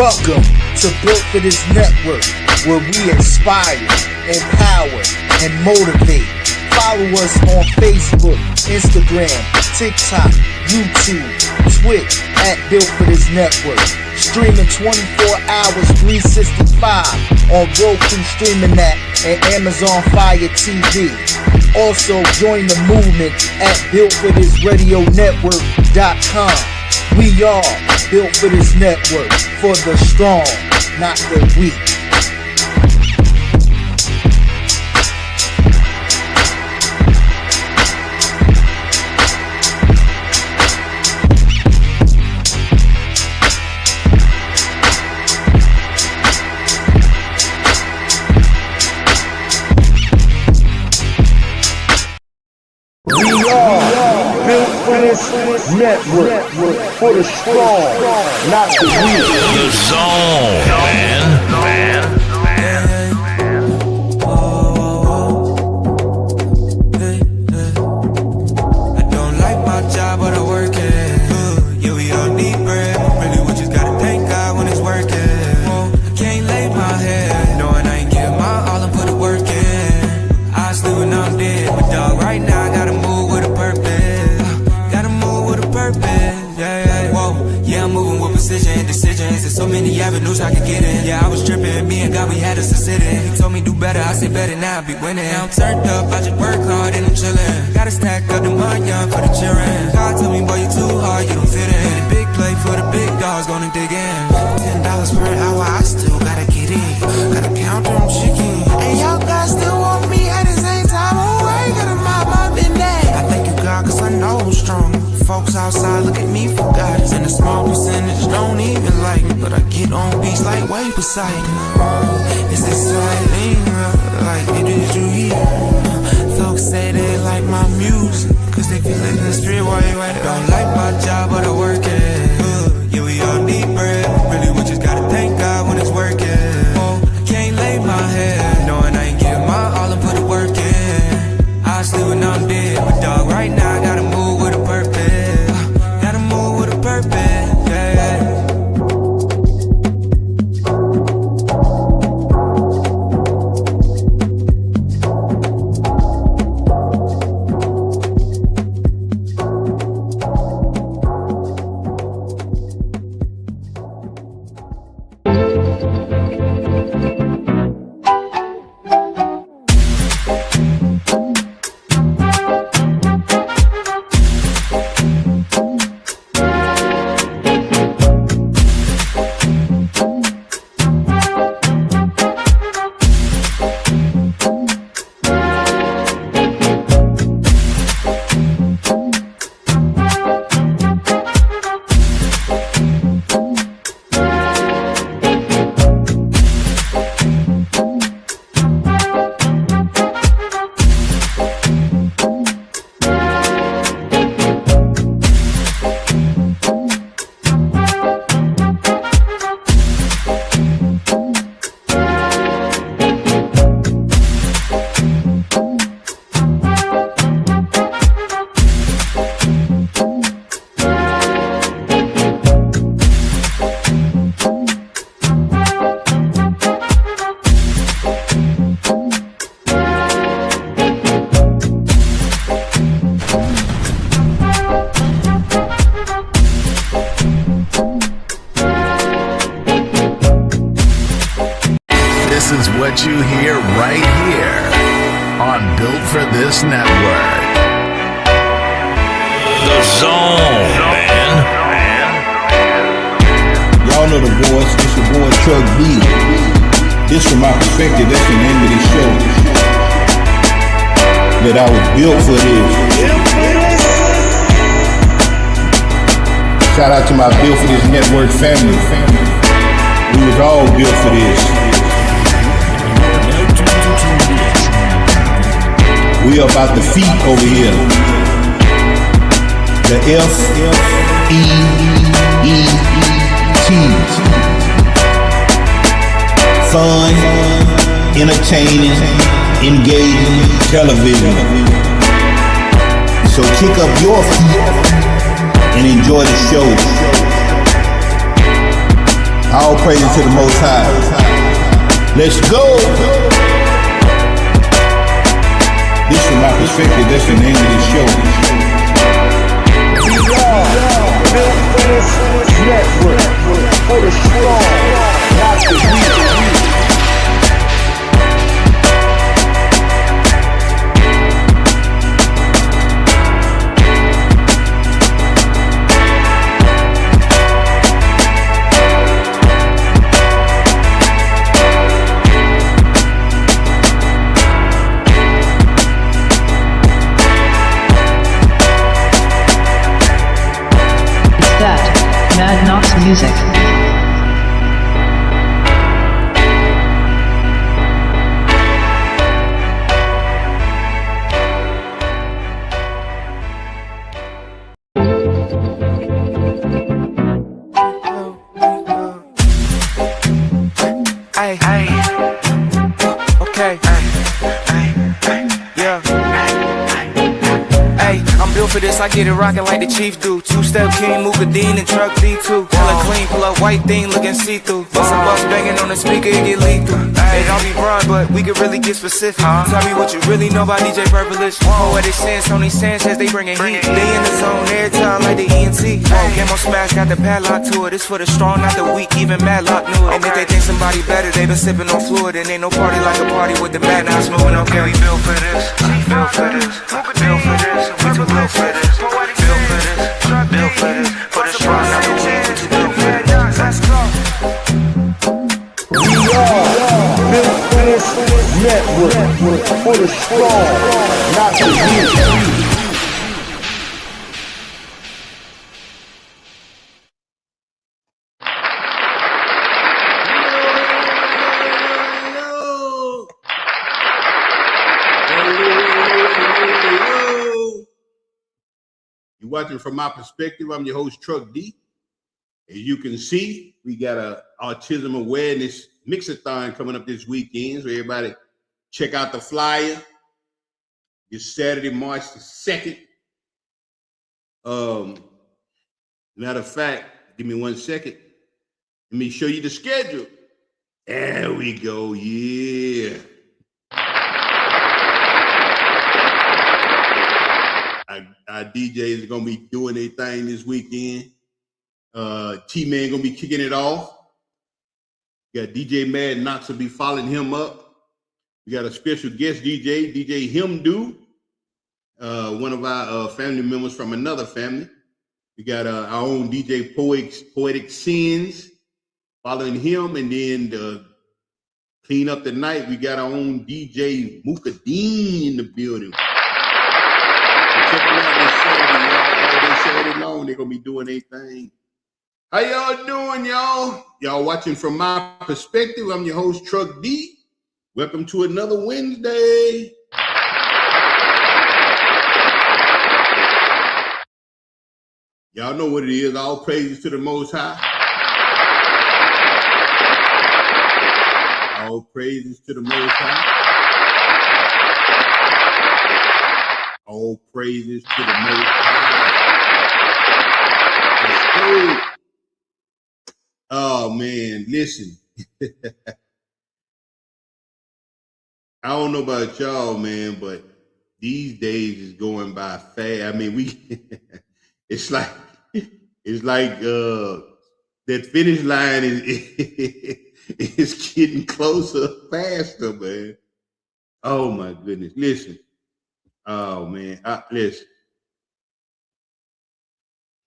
Welcome to Built for This Network, where we inspire, empower, and motivate. Follow us on Facebook, Instagram, TikTok, YouTube, Twitch at Built for This Network. Streaming 24 hours, 365 on Roku Streaming App and Amazon Fire TV. Also join the movement at BuiltForThisRadioNetwork.com. We are Built for This Network, for the strong, not the weak. Network for the strong, not the weak. The zone, man. I don't like my job, but I work it. Yeah, we all need bread. Really, we just gotta thank God when it's working. I can't lay my head, knowing I ain't give my all and put the work in. I sleep when I'm dead, but dog, right now I gotta move with a purpose. I'm moving with precision and decisions. There's so many avenues I could get in. Yeah, I was tripping, me and God, we had us to sit in. He told me do better, I said better, now I be winning. Now I'm turned up, I just work hard and I'm chillin'. Gotta stack up the money young for the children. God told me, boy, you too hard, you don't fit in. The big play for the big dogs, gonna dig in. $10 per hour, I still gotta get in. Gotta count them chickens. And y'all guys still want me at the same time. Oh, I ain't gonna mind my business. I thank you, God, cause I know I'm strong. Folks outside look at me for guidance, and a small percentage don't even like me, but I get on beats like way beside it. It's exciting, like did you hear? Folks say they like my music, cause they feel it in the street while you at it. Don't like my job, but I work it. Yeah, we all need bread. Really, we just gotta thank God when it's working. I can't lay my head, knowing I ain't give my all and put the work in. I sleep when I'm dead, but dog, right now I gotta move with a purpose. What you hear right here on Built for This Network. The zone, man. Y'all know the voice. It's your boy Chuck B. This from my perspective, that's the name of this show. That I was built for this. Shout out to my Built for This Network family. We was all built for this. We about the feet over here. The F-E-E-T. Fun, entertaining, engaging television. So kick up your feet and enjoy the show. All praises to the Most High. Let's go. This from my perspective, that's the name of this show. Built for this network, for the strong, not the weak. Mad Knox Music. Hey, okay, yeah. Hey, I'm built for this, I get it rockin' like the Chief do. Two-step King, Mukadeen, and Truck D2. Hella clean, pull up white thing, looking see-through. Bust a bus banging on the speaker, it get lethal. They don't be broad, but we can really get specific. Tell me what you really know about DJ Purplish. Poetic sense, Tony Sanchez, they bringin' heat. They in the zone every time like the ENT. Game on Smash, got the padlock to it. It's for the strong, not the weak, even Madlock knew it. And if they think somebody better, they been sippin' on fluid. And ain't no party like a party with the Mad Knox moving. Okay, we built for this, built for this, built for this. We too built for this, built for this, built for this. For the strong, not the weak, we too built for this. Let's go. We are built for this network, for the strong, not the weak. You're watching From My Perspective. I'm your host, Truck D. As you can see, we got a autism awareness mixathon coming up this weekend. So everybody check out the flyer. It's Saturday, March the 2nd. Matter of fact, give me 1 second. Let me show you the schedule. There we go, yeah. Our DJs are gonna be doing their thing this weekend. T-Man gonna be kicking it off. We got DJ Mad Knox will be following him up. We got a special guest DJ, DJ Himdo, one of our family members from another family. We got our own DJ Poetic Sins following him, and then to clean up the night, we got our own DJ Mukadeen in the building. Check them out this Saturday, y'all. All day Saturday long, they're gonna be doing their thing. How y'all doing, y'all? Y'all watching From My Perspective. I'm your host, Truck D. Welcome to another Wednesday. Y'all know what it is. All praises to the Most High. All praises to the Most High. All praises to the Most High. Let's go. Oh, man, listen. I don't know about y'all, man, but these days is going by fast. I mean, it's like that finish line is getting closer faster, man. Oh, my goodness. Listen. Oh, man. Listen.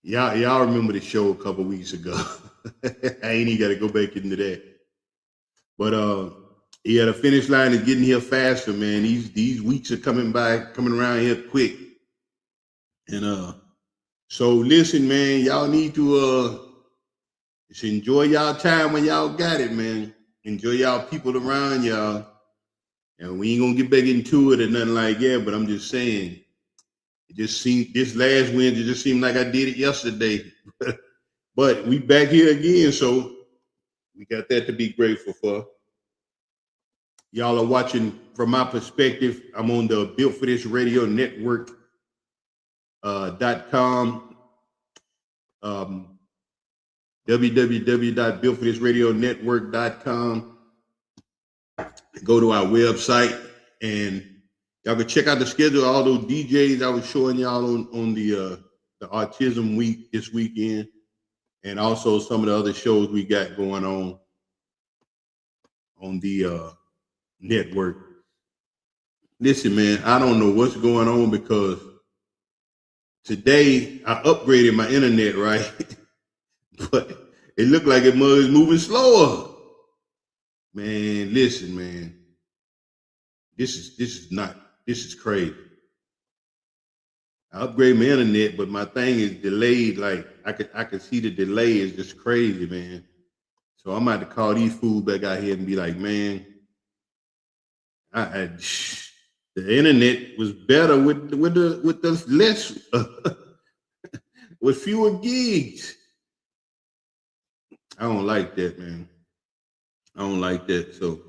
Y'all remember the show a couple weeks ago. I ain't even got to go back into that. But yeah, the finish line is getting here faster, man. These weeks are coming around here quick. And so listen, man, y'all need to just enjoy y'all time when y'all got it, man. Enjoy y'all people around y'all. And we ain't gonna get back into it or nothing like that, but I'm just saying, it just seemed this last Wednesday just seemed like I did it yesterday. But we back here again, so we got that to be grateful for. Y'all are watching From My Perspective. I'm on the Built for This Radio Network .com. www.builtforthisradionetwork.com. Go to our website and y'all can check out the schedule of all those DJs I was showing y'all on the Autism Week this weekend, and also some of the other shows we got going on the network. Listen, man, I don't know what's going on because today I upgraded my internet, right? But it looked like it was moving slower. Man, listen, man. This is crazy. I upgraded my internet, but my thing is delayed. Like I could see the delay is just crazy, man. So I'm about to call these fools back out here and be like, man, the internet was better with the less with fewer gigs. I don't like that, man. I don't like that. So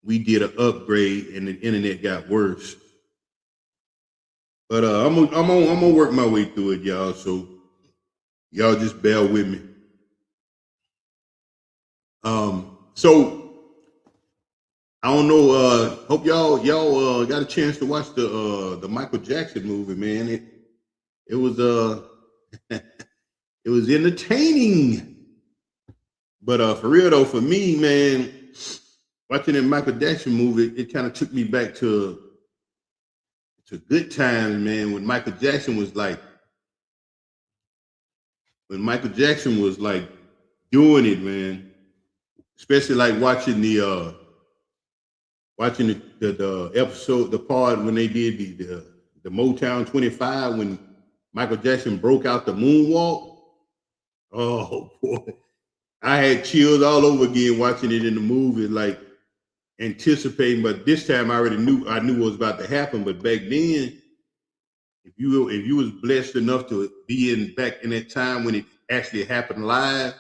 we did an upgrade and the internet got worse. But I'm gonna work my way through it, y'all. So y'all just bear with me. So I don't know. Hope y'all got a chance to watch the Michael Jackson movie, man. It was it was entertaining. But for real though, for me, man, watching that Michael Jackson movie, it kind of took me back to good times, man. When Michael Jackson was like doing it, man. Especially like watching the episode, the part when they did the Motown 25 when Michael Jackson broke out the moonwalk. Oh boy, I had chills all over again watching it in the movie, like anticipating. But this time I knew what was about to happen. But back then, if you was blessed enough to be back in that time when it actually happened live,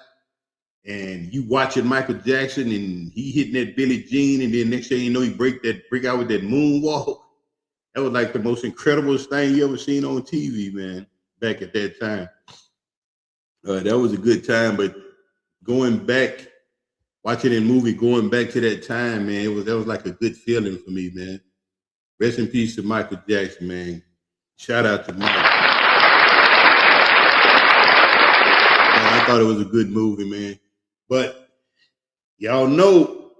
and you watching Michael Jackson and he hitting that Billie Jean, and then next thing you know he break out with that moonwalk. That was like the most incredible thing you ever seen on TV, man. Back at that time, that was a good time. But going back, watching that movie, going back to that time, man, that was like a good feeling for me, man. Rest in peace to Michael Jackson, man. Shout out to Mike. Man, I thought it was a good movie, man. But y'all know,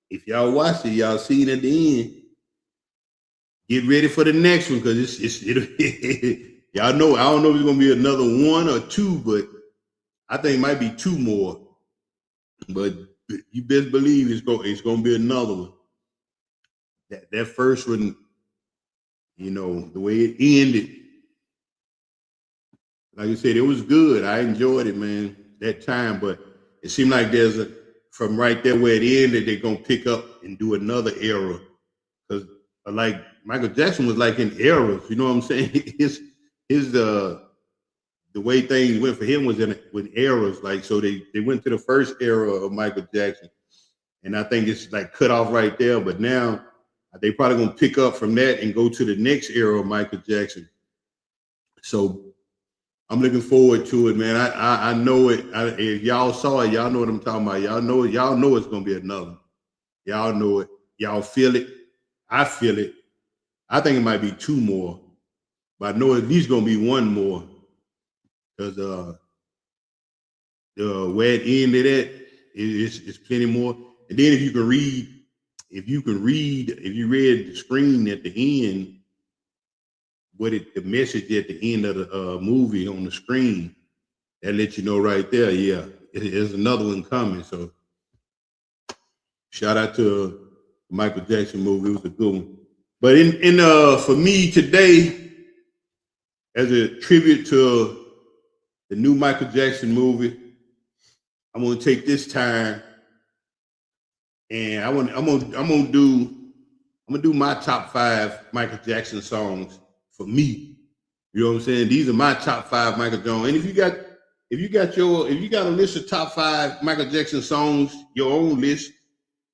if y'all watched it, y'all seen at the end. Get ready for the next one, because y'all know. I don't know if it's gonna be another one or two, but I think it might be two more. But you best believe it's gonna be another one. That first one, you know, the way it ended, like I said, it was good. I enjoyed it, man, that time. But it seemed like from right there where it ended, they're gonna pick up and do another era. Because like Michael Jackson was like in eras, you know what I'm saying? His the way things went for him was with eras. Like, so they went to the first era of Michael Jackson, and I think it's like cut off right there. But now they probably gonna pick up from that and go to the next era of Michael Jackson. So I'm looking forward to it, man. I know it. If y'all saw it, y'all know what I'm talking about. Y'all know it's gonna be another. Y'all know it. Y'all feel it. I feel it. I think it might be two more, but I know at least gonna be one more. Because where it ended at is plenty more. And then if you read the screen at the end, the message at the end of the movie on the screen, that lets you know right there, yeah, there's another one coming. So shout out to the Michael Jackson movie. It was a good one. But for me today, as a tribute to the new Michael Jackson movie, I'm gonna take this time and I'm gonna do my top 5 Michael Jackson songs for me. You know what I'm saying? These are my top 5 Michael Jones. And if you got a list of top 5 Michael Jackson songs, your own list,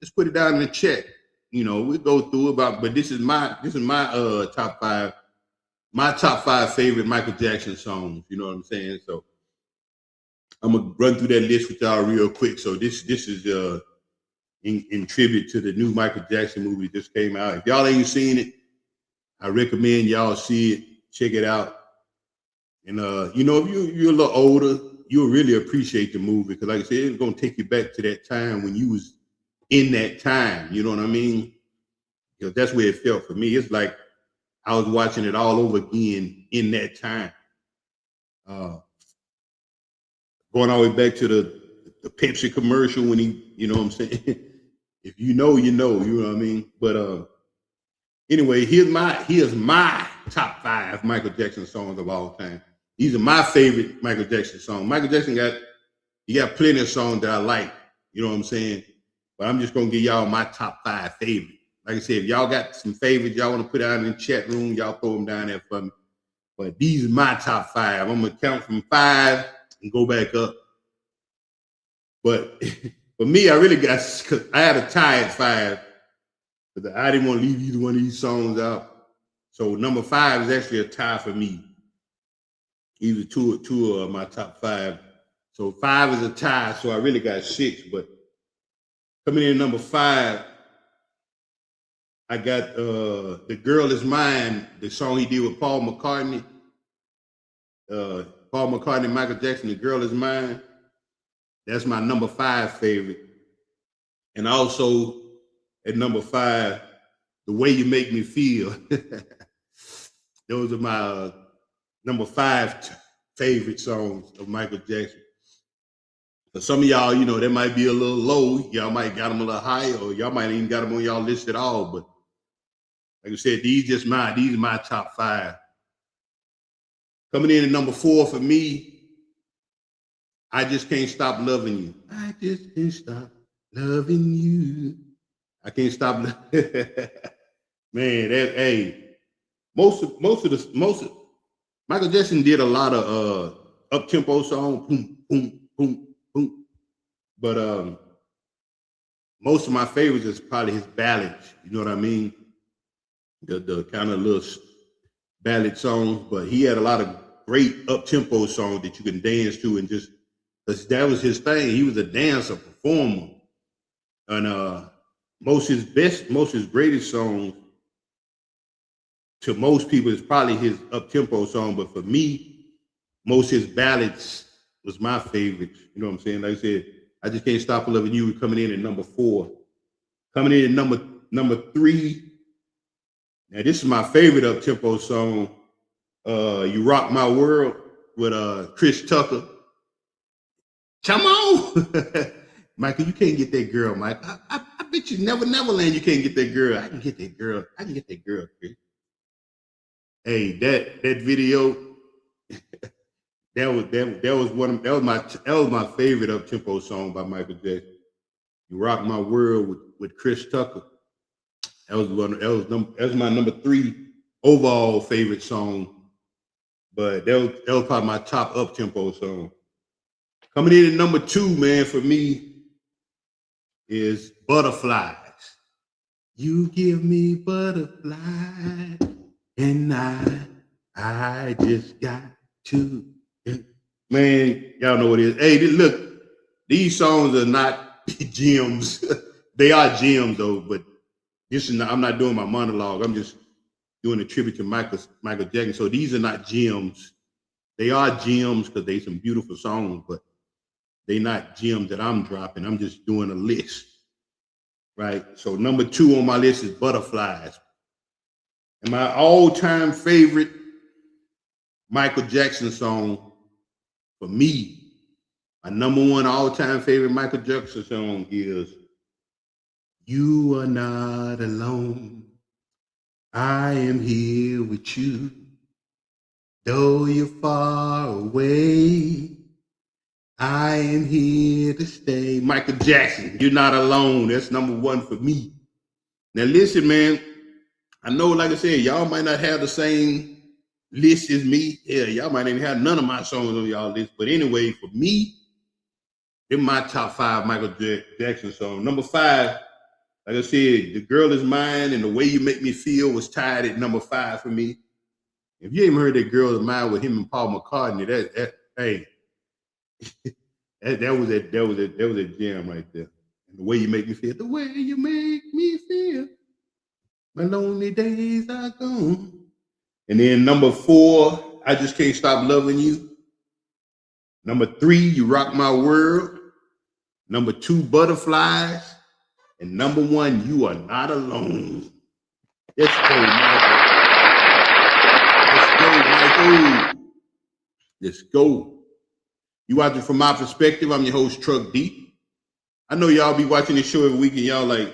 just put it down in the chat. You know, we'll go through about, but this is my top 5, my top 5 favorite Michael Jackson songs. You know what I'm saying? So I'm gonna run through that list with y'all real quick. So this is in tribute to the new Michael Jackson movie that just came out. If y'all ain't seen it, I recommend y'all see it, check it out. And if you're a little older, you'll really appreciate the movie because, like I said, it's gonna take you back to that time when you was in that time. You know what I mean? Because that's where it felt for me. It's like I was watching it all over again in that time. Going all the way back to the Pepsi commercial when he, you know what I'm saying? If you know, you know what I mean? But anyway, here's my top 5 Michael Jackson songs of all time. These are my favorite Michael Jackson songs. Michael Jackson got plenty of songs that I like, you know what I'm saying? But I'm just gonna give y'all my top 5 favorites. Like I said, if y'all got some favorites y'all want to put out in the chat room, y'all throw them down there for me. But these are my top 5. I'm gonna count from 5 and go back up. But for me, I really got, because I had a tie at 5, because I didn't want to leave either one of these songs out. So number 5 is actually a tie for me. Either two of my top 5. So 5 is a tie, so I really got 6. But coming in at number 5, I got The Girl Is Mine, the song he did with Paul McCartney. Paul McCartney, Michael Jackson, The Girl Is Mine. That's my number 5 favorite. And also at number 5, The Way You Make Me Feel. Those are my number 5 favorite songs of Michael Jackson. For some of y'all, that might be a little low. Y'all might got them a little high, or y'all might even got them on y'all list at all. But like I said, these are my top 5. Coming in at number 4 for me, I Just Can't Stop Loving You. I just can't stop loving you. I can't stop. Man, most of Michael Jackson did a lot of up tempo songs, boom, boom, boom, boom. But most of my favorites is probably his ballads. You know what I mean? The kind of little ballad songs. But he had a lot of great up tempo songs that you can dance to, and just because that was his thing. He was a dancer, performer, and most of his greatest songs to most people is probably his up tempo song. But for me, most of his ballads was my favorite. You know what I'm saying? Like I said, I Just Can't Stop Loving You coming in at number 4. Coming in at number 3. Now this is my favorite up tempo song. You Rock My World with Chris Tucker. Come on, Michael, you can't get that girl, Mike. I bet you Neverland, you can't get that girl. I can get that girl. Chris. Hey, that video, that was my favorite up tempo song by Michael Jackson. You Rock My World with Chris Tucker. That was my number 3 overall favorite song. But that was probably my top up tempo song. Coming in at number 2, man, for me is Butterflies. You give me butterflies, and I just got to. Man, y'all know what it is. Hey, look, these songs are not gems. They are gems, though, but I'm not doing my monologue. I'm just doing a tribute to Michael Jackson. So these are not gems. They are gems because they some beautiful songs, but they not gems that I'm dropping. I'm just doing a list, right? So number 2 on my list is Butterflies. And my all-time favorite Michael Jackson song for me, my number 1 all-time favorite Michael Jackson song is You Are Not Alone. I am here with you. Though you're far away, I am here to stay. Michael Jackson, You're Not Alone. That's number 1 for me. Now listen, man, I know, like I said, y'all might not have the same list as me. Yeah, y'all might even have none of my songs on y'all list. But anyway, for me, they're my top 5 Michael Jackson songs. Number 5, like I said, The Girl Is Mine and The Way You Make Me Feel was tied at number 5 for me. If you ain't heard that Girl Is Mine with him and Paul McCartney, hey, That was a jam right there. And the way you make me feel, the way you make me feel, my lonely days are gone. And then number 4, I just can't stop loving you. Number 3, you rock my world. Number 2, butterflies. And number 1, you are not alone. Let's go, Michael. Let's go, Michael. Let's go. You watching From My Perspective. I'm your host, Truck D. I know y'all be watching this show every week and y'all like,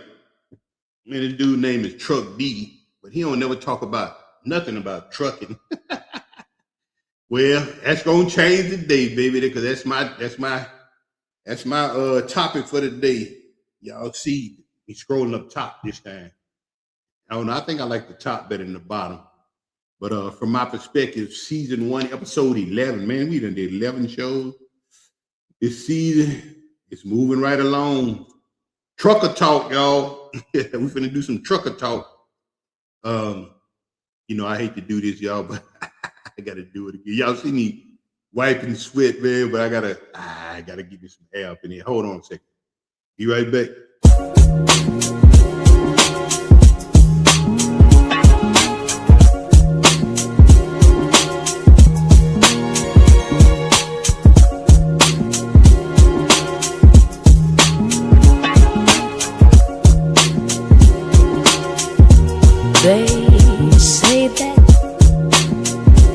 man, this dude name is Truck D, but he don't never talk about nothing about trucking. Well, that's gonna change today, baby, because that's my topic for the day. Y'all see me scrolling up top this time. I don't know. I think I like the top better than the bottom. But From My Perspective, season 1, episode 11. Man, we done did 11 shows this season. It's moving right along. Trucker talk, y'all. We finna do some trucker talk. You know, I hate to do this, y'all, but I gotta do it again. Y'all see me wiping sweat, man, but I gotta give you some air up in here. Hold on a second. Be right back. They say that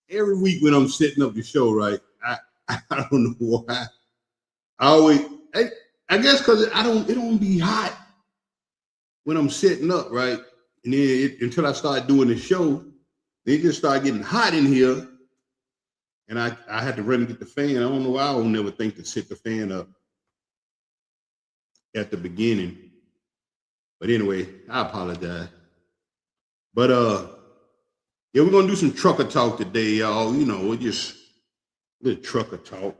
every week when I'm setting up the show, right? I don't know why. I guess because it don't be hot when I'm setting up, right? And then until I start doing the show, they just start getting hot in here. And I had to run and get the fan. I don't know why I don't never think to set the fan up at the beginning. But anyway, I apologize. But yeah, we're gonna do some trucker talk today, y'all. You know, we're just a little trucker talk.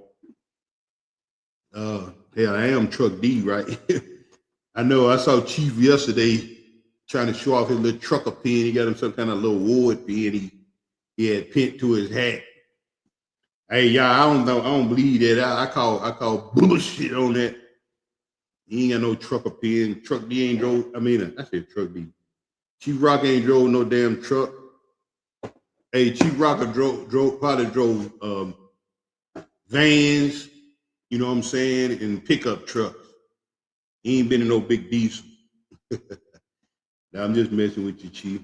Yeah, I am Truck D, right? I know I saw Chief yesterday trying to show off his little trucker pin. He got him some kind of little award pin he had pinned to his hat. Hey, y'all, I don't believe that. I call bullshit on that. He ain't got no trucker pin. Truck D ain't drove. I said Truck D. Chief Rock ain't drove no damn truck. Hey, Chief Rocker probably drove vans, you know what I'm saying, and pickup trucks. He ain't been in no big diesel. Now I'm just messing with you, Chief.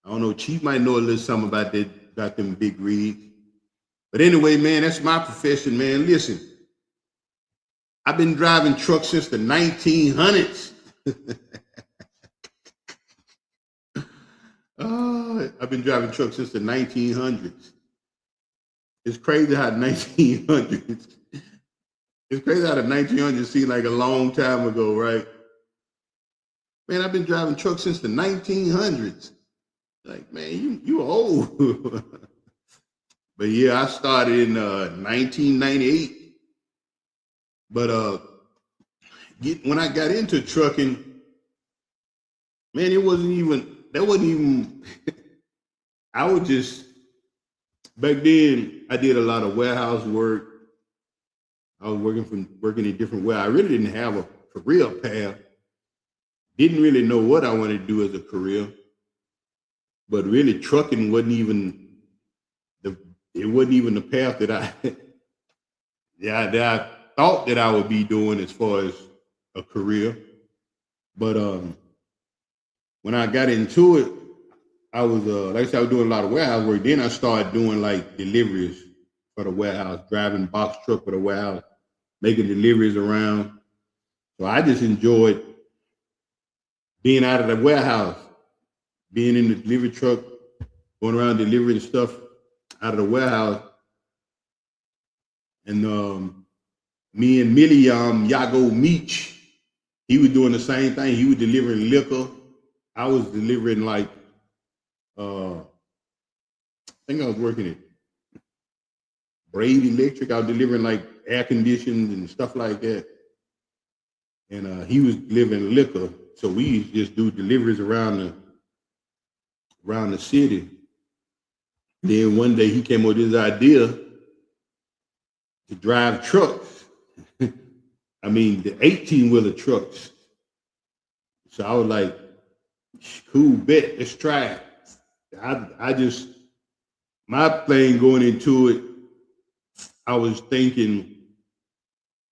I don't know. Chief might know a little something about them big rigs. But anyway, man, that's my profession, man. Listen, I've been driving trucks since the 1900s. I've been driving trucks since the 1900s. It's crazy how the 1900s seemed like a long time ago, right? Man, I've been driving trucks since the 1900s. Like, man, you old. But yeah, I started in 1998. But when I got into trucking, man, that wasn't even, I was just, back then, I did a lot of warehouse work. I was working in different ways. I really didn't have a career path didn't really know what I wanted to do as a career, but really trucking wasn't even the path that I that I thought that I would be doing as far as a career. But when I got into it, I was like I said, I was doing a lot of warehouse work. Then I started doing like deliveries for the warehouse, driving box truck for the warehouse, making deliveries around. So I just enjoyed being out of the warehouse, being in the delivery truck, going around delivering stuff out of the warehouse. And me and Miliam Yago Meach, he was doing the same thing. He was delivering liquor. I was delivering like, I think I was working at Brave Electric. I was delivering like air conditions and stuff like that. And he was delivering liquor. So we used to just do deliveries around the city. Then one day he came up with this idea to drive trucks. I mean, the 18-wheeler trucks. So I was like, cool, bet, let's try it. I just, my plan going into it, I was thinking,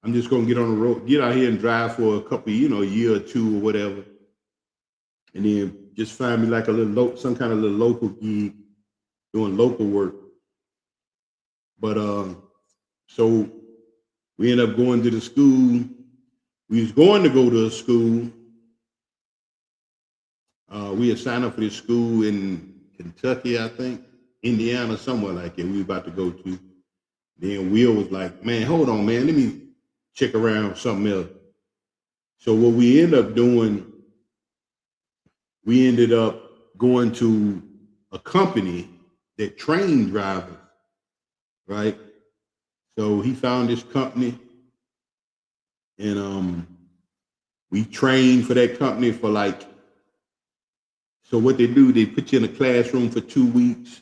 I'm just gonna get on the road, get out here and drive for a couple, a year or two or whatever. And then just find me like some kind of little local gig, doing local work. But so we ended up going to the school. We was going to go to a school. We had signed up for this school in Kentucky, I think, Indiana, somewhere like that. We were about to go to. Then Will was like, man, hold on, man, let me check around something else. So what we ended up doing, we ended up going to a company that trained drivers, right? So he found this company, and we trained for that company for like, so what they do, they put you in a classroom for 2 weeks.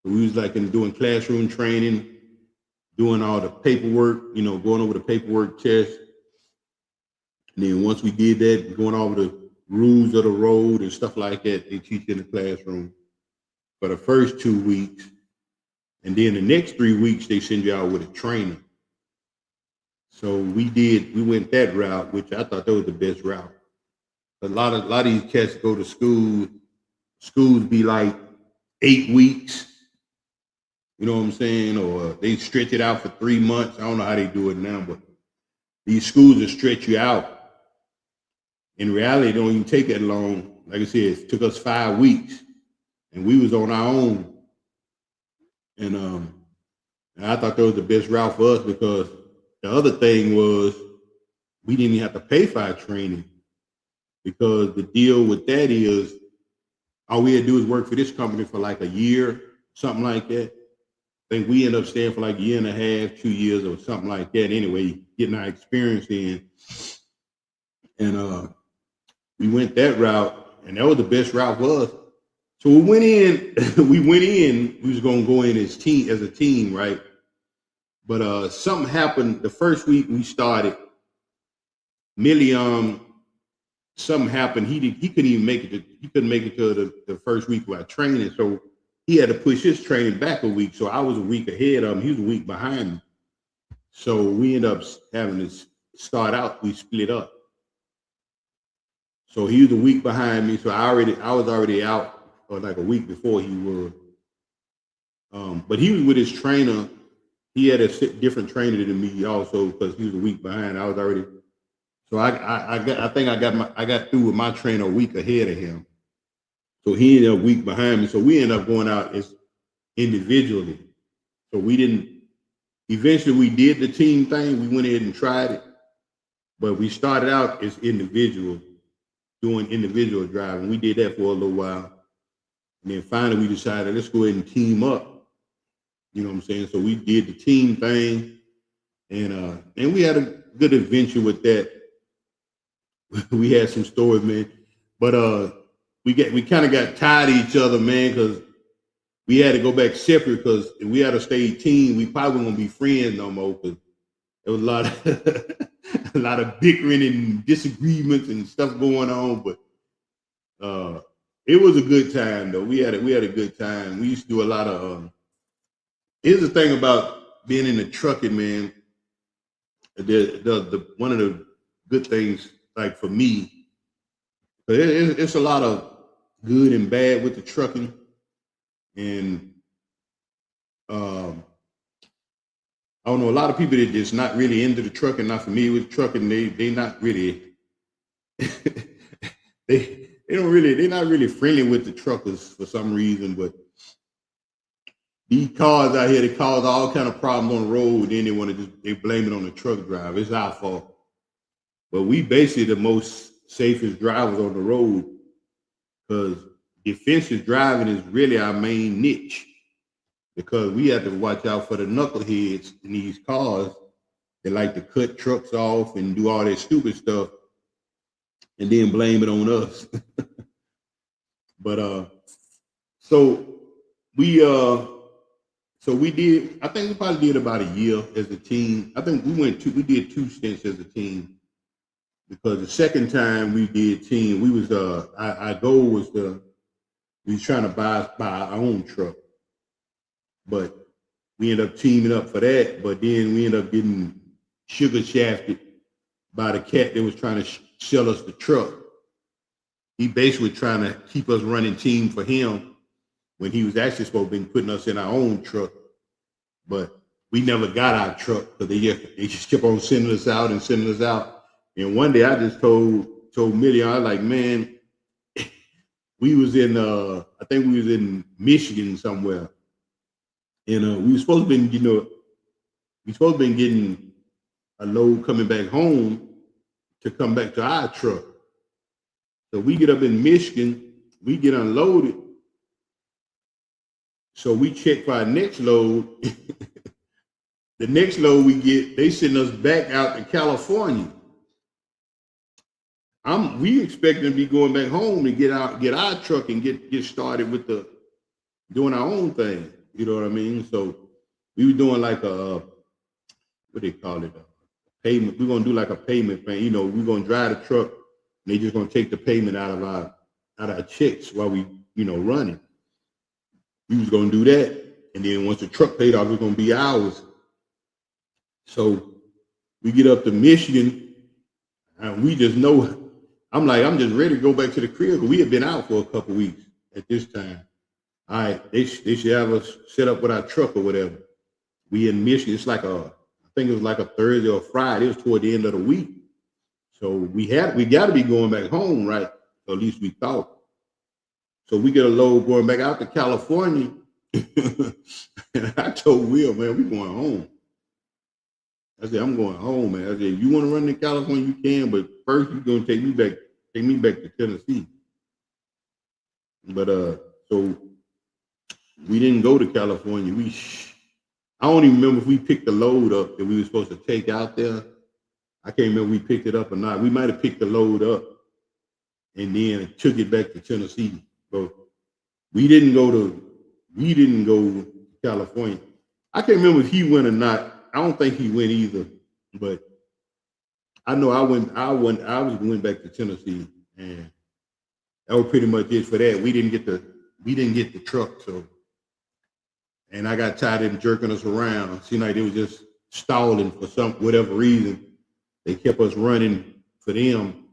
So we was like doing classroom training, doing all the paperwork, going over the paperwork test. And then once we did that, going over the rules of the road and stuff like that, they teach you in the classroom for the first 2 weeks. And then the next 3 weeks, they send you out with a trainer. So we went that route, which I thought that was the best route. A lot of these cats go to school, schools be like 8 weeks, you know what I'm saying? Or they stretch it out for 3 months. I don't know how they do it now, but these schools will stretch you out. In reality, it don't even take that long. Like I said, it took us 5 weeks, and we was on our own. And I thought that was the best route for us, because the other thing was we didn't even have to pay for our training, because the deal with that is all we had to do is work for this company for like a year, something like that. I think we ended up staying for like a year and a half, 2 years or something like that. Anyway, getting our experience in. And we went that route, and that was the best route for us. So we went in, we was gonna go in as a team, right? But something happened the first week we started. Something happened. He couldn't even make it. He couldn't make it to the first week of our training, so he had to push his training back a week. So I was a week ahead of him. He was a week behind me. So we ended up having to start out. We split up. So he was a week behind me. So I was already out for like a week before he was. But he was with his trainer. He had a different trainer than me also, because he was a week behind. I was already. So I think I got through with my trainer a week ahead of him. So he ended up a week behind me. So we ended up going out as individually. So eventually we did the team thing. We went ahead and tried it. But we started out as individuals, doing individual driving. We did that for a little while. And then finally we decided, let's go ahead and team up. You know what I'm saying? So we did the team thing. And we had a good adventure with that. We had some stories, man. But we kind of got tired of each other, man, because we had to go back separate, because if we had to stay team, we probably won't be friends no more, because there was a a lot of bickering and disagreements and stuff going on, but it was a good time though. We had a good time. We used to do a lot of. Here's the thing about being in the trucking, man. The one of the good things, like for me, it's a lot of good and bad with the trucking, and I don't know, a lot of people that just not really into the trucking, not familiar with trucking, they not really they're not really friendly with the truckers for some reason. But these cars out here, they cause all kind of problems on the road. Then they blame it on the truck driver. It's our fault. But we basically the most safest drivers on the road, because defensive driving is really our main niche. Because we have to watch out for the knuckleheads in these cars. They like to cut trucks off and do all that stupid stuff, and then blame it on us. But so we did. I think we probably did about a year as a team. I think we did 2 stints as a team, because the second time we did team, we was our goal was we was trying to buy our own truck. But we ended up teaming up for that. But then we ended up getting sugar shafted by the cat that was trying to sell us the truck. He basically was trying to keep us running team for him when he was actually supposed to be putting us in our own truck. But we never got our truck, because they just kept on sending us out and sending us out. And one day I just told Millie, I was like, man, we was in I think we was in Michigan somewhere. And we were supposed to be getting a load coming back home to come back to our truck. So we get up in Michigan, we get unloaded. So we check for our next load. The next load we get, they send us back out to California. We expecting to be going back home to get our truck and get started with doing our own thing. You know what I mean? So we were doing like what they call it, a payment. We're gonna do like a payment thing. You know, we're gonna drive the truck, and they just gonna take the payment out of our checks while we, running. We was gonna do that, and then once the truck paid off, it's gonna be ours. So we get up to Michigan, and we just know. I'm just ready to go back to the crib, because we had been out for a couple weeks at this time. All right, they should have us set up with our truck or whatever. We in Michigan. It's like I think it was like a Thursday or Friday. It was toward the end of the week. So we got to be going back home, right? Or at least we thought. So we get a load going back out to California. And I told Will, man, we going home. I said, I'm going home, man. I said, if you want to run to California, you can, but first you're gonna take me back to Tennessee. But so we didn't go to California. I don't even remember if we picked the load up that we were supposed to take out there. I can't remember if we picked it up or not. We might have picked the load up and then took it back to Tennessee. So we didn't go to California. I can't remember if he went or not. I don't think he went either. But I know I went back to Tennessee, and that was pretty much it for that. We didn't get the truck, so. And I got tired of them jerking us around. It seemed like they was just stalling for whatever reason. They kept us running for them,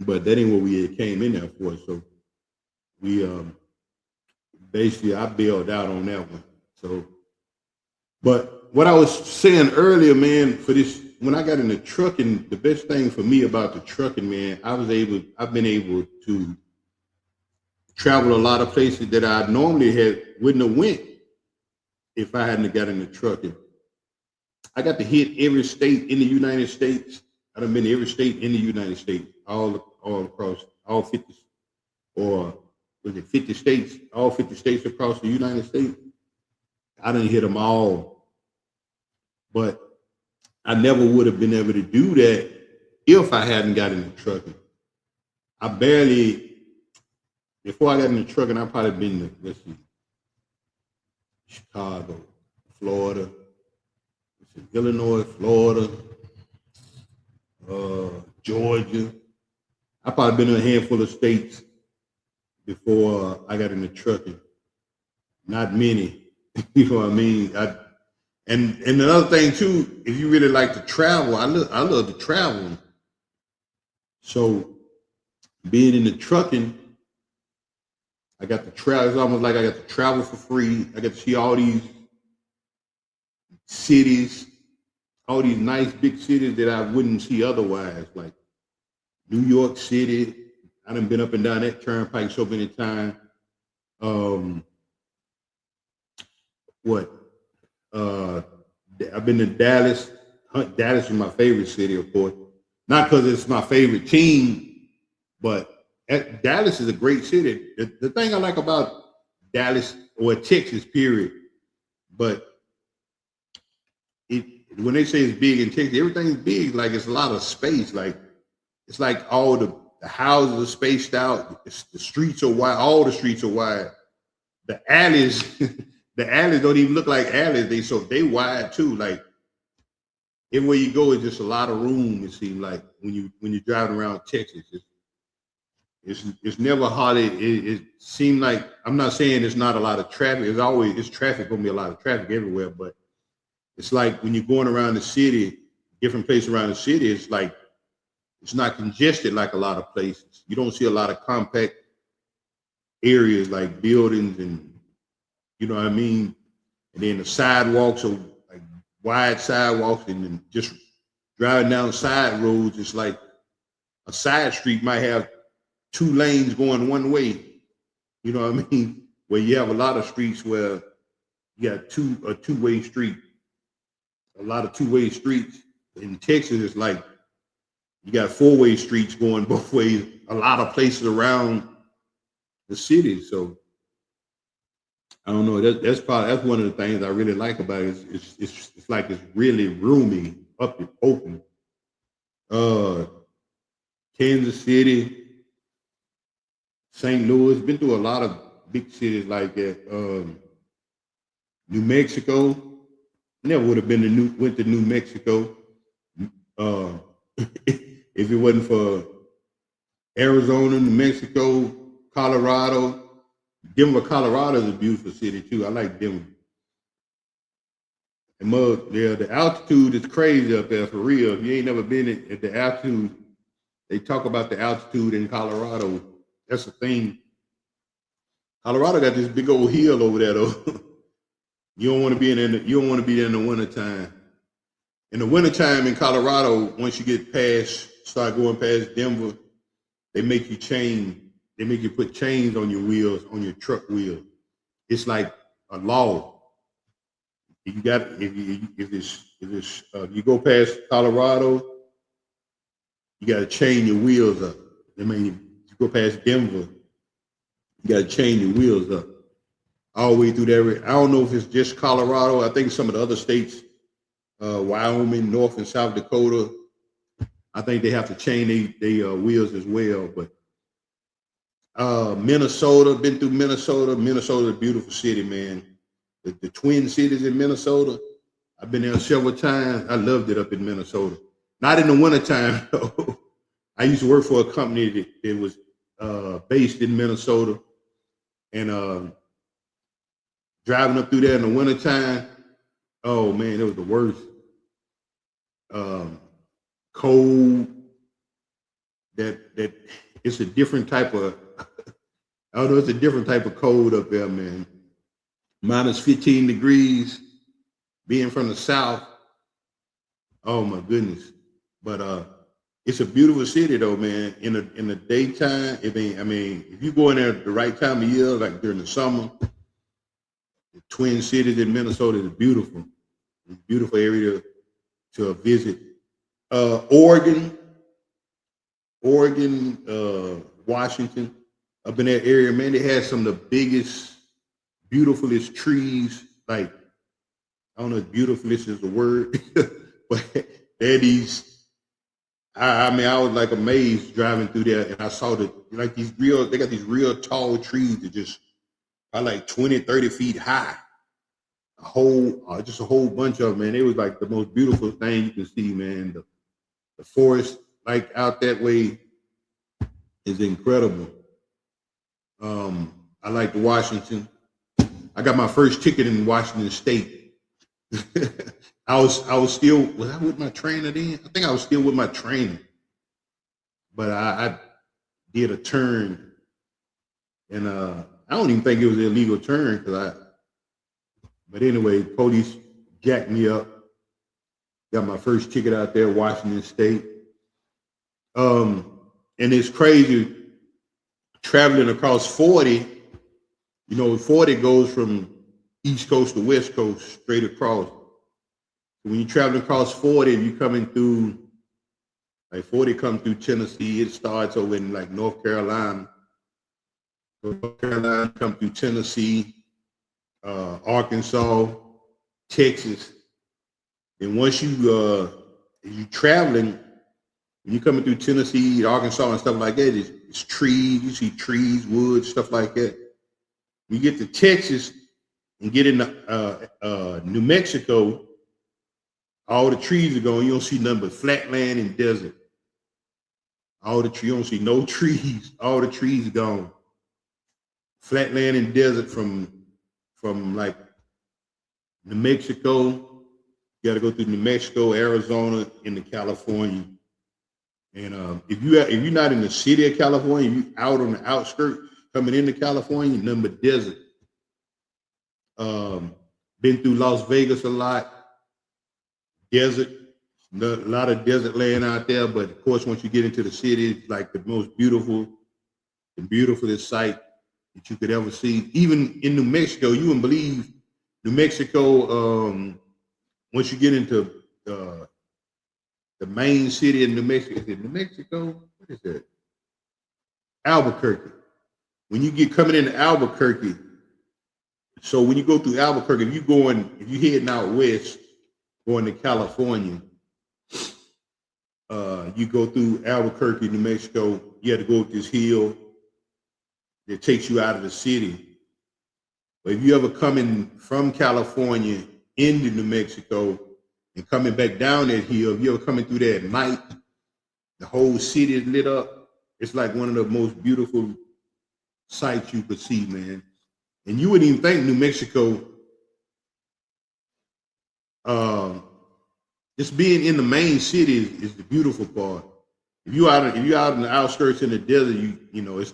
but that ain't what we had came in there for. So we basically I bailed out on that one. So, but what I was saying earlier, man, for this, when I got in the trucking, the best thing for me about the trucking, man, I've been able to travel a lot of places that I normally wouldn't have went if I hadn't got in the trucking. I got to hit every state in the United States. I've been to every state in the United States, all across, all 50, or was it 50 states, all 50 states across the United States. I didn't hit them all, but I never would have been able to do that if I hadn't got in the trucking. Before I got in the trucking, I probably been to, let's see, Chicago, Florida, Illinois, Florida, Georgia. I probably been in a handful of states before I got into trucking. Not many, you know what I mean. And another thing too, if you really like to travel, I love to travel. So being in the trucking, I got to travel. It's almost like I got to travel for free. I got to see all these cities, all these nice big cities that I wouldn't see otherwise, like New York City. I done been up and down that turnpike so many times. What? I've been to Dallas. Dallas is my favorite city, of course. Not because it's my favorite team, but Dallas is a great city. The thing I like about Dallas or Texas, period, but when they say it's big in Texas, everything's big. Like it's a lot of space. Like it's like all the houses are spaced out. The streets are wide. All the streets are wide. The alleys, the alleys don't even look like alleys. They wide too. Like everywhere you go, it's just a lot of room. It seems like when you're driving around Texas, it's never hardly. It seems like, I'm not saying there's not a lot of traffic. It's traffic, gonna be a lot of traffic everywhere, but it's like when you're going around the city, different places around the city, it's like it's not congested like a lot of places. You don't see a lot of compact areas like buildings, and you know what I mean. And then the sidewalks are like wide sidewalks, and then just driving down side roads, it's like a side street might have 2 lanes going one way. You know what I mean? Where you have a lot of streets where you got a two-way street. A lot of two-way streets. In Texas, it's like you got 4-way streets going both ways. A lot of places around the city. So I don't know. That's one of the things I really like about it. It's like it's really roomy, up and open. Kansas City, St. Louis. Been through a lot of big cities like that. New Mexico. Never would have went to New Mexico if it wasn't for Arizona, New Mexico, Colorado. Denver, Colorado is a beautiful city too. I like Denver. And the altitude is crazy up there for real. If you ain't never been at the altitude, they talk about the altitude in Colorado. That's the thing. Colorado got this big old hill over there though. You don't want to be there in the wintertime. In the wintertime in Colorado, once you start going past Denver, they make you put chains on your wheels, on your truck wheels. It's like a law. If you go past Colorado, you got to chain your wheels up. I mean, if you go past Denver, you got to chain your wheels up. All the way through there. I don't know if it's just Colorado. I think some of the other states, Wyoming, North and South Dakota, I think they have to chain their wheels as well. But Minnesota, been through Minnesota. Minnesota's a beautiful city, man. The Twin Cities in Minnesota, I've been there several times. I loved it up in Minnesota. Not in the wintertime, though. I used to work for a company that was based in Minnesota. And driving up through there in the wintertime, oh man, it was the worst. Cold. That it's a different type of. I don't know. It's a different type of cold up there, man. Minus 15 degrees. Being from the south. Oh my goodness. But it's a beautiful city though, man. In the daytime, if you go in there at the right time of year, like during the summer. The Twin Cities in Minnesota is beautiful. It's a beautiful area to visit. Oregon, Washington, up in that area, man, they had some of the biggest, beautifulest trees. Like, I don't know if beautifulest is the word, but they're these. I was like amazed driving through there, and I saw they got these real tall trees that just are like 20, 30 feet high. Just a whole bunch of them, man. It was like the most beautiful thing you can see, man. The forest, like out that way, is incredible. I like Washington. I got my first ticket in Washington State. I was still, was I with my trainer then? I think I was still with my trainer. But I did a turn, and I don't even think it was an illegal turn but anyway, police jacked me up. Got my first ticket out there, Washington State. And it's crazy traveling across 40. 40 goes from East Coast to West Coast straight across. So when you're traveling across 40, you coming through, like 40 comes through Tennessee. It starts over in like North Carolina. North Carolina come through Tennessee, Arkansas, Texas. And once you traveling, when you're coming through Tennessee, Arkansas, and stuff like that, it's trees. You see trees, woods, stuff like that. When you get to Texas and get into New Mexico, all the trees are gone. You don't see nothing but flat land and desert. You don't see no trees. All the trees are gone. Flat land and desert from like New Mexico. You got to go through New Mexico, Arizona, into California. And if you're not in the city of California, you out on the outskirts coming into California, nothing but desert. Been through Las Vegas a lot. Desert, a lot of desert land out there. But of course, once you get into the city, it's like the most beautiful, the beautifulest sight that you could ever see. Even in New Mexico, you wouldn't believe New Mexico. Once you get into the main city in New Mexico, is it New Mexico? What is that? Albuquerque. When you get coming into Albuquerque, so when you go through Albuquerque, if you heading out west, going to California, you go through Albuquerque, New Mexico. You have to go up this hill that takes you out of the city. But if you ever coming from California into New Mexico and coming back down that hill, if you ever coming through there at night, the whole city is lit up. It's like one of the most beautiful sights you could see, man. And you wouldn't even think New Mexico, just being in the main city is the beautiful part. If you out in the outskirts in the desert, it's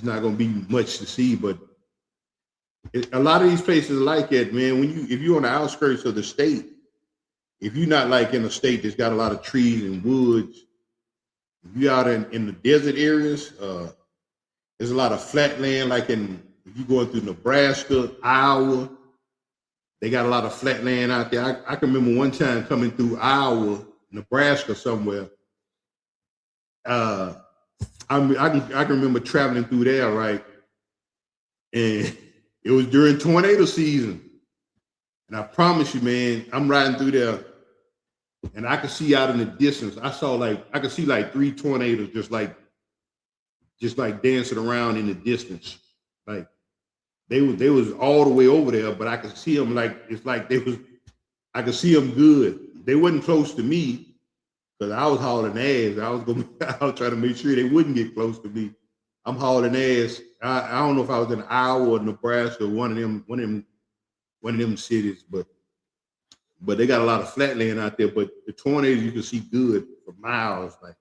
not gonna be much to see. But a lot of these places are like that, man. If you're on the outskirts of the state, if you're not like in a state that's got a lot of trees and woods, if you out in the desert areas, there's a lot of flat land. Like if you're going through Nebraska, Iowa, they got a lot of flat land out there. I can remember one time coming through Iowa, Nebraska somewhere. I can remember traveling through there, right? And it was during tornado season. And I promise you, man, I'm riding through there and I could see out in the distance. I could see like 3 tornadoes just like dancing around in the distance. Like they was all the way over there, but I could see them I could see them good. They wasn't close to me because I was hauling ass. I was trying to make sure they wouldn't get close to me. I'm hauling ass. I don't know if I was in Iowa or Nebraska, one of them cities, but they got a lot of flat land out there. But the tornadoes you can see good for miles. Like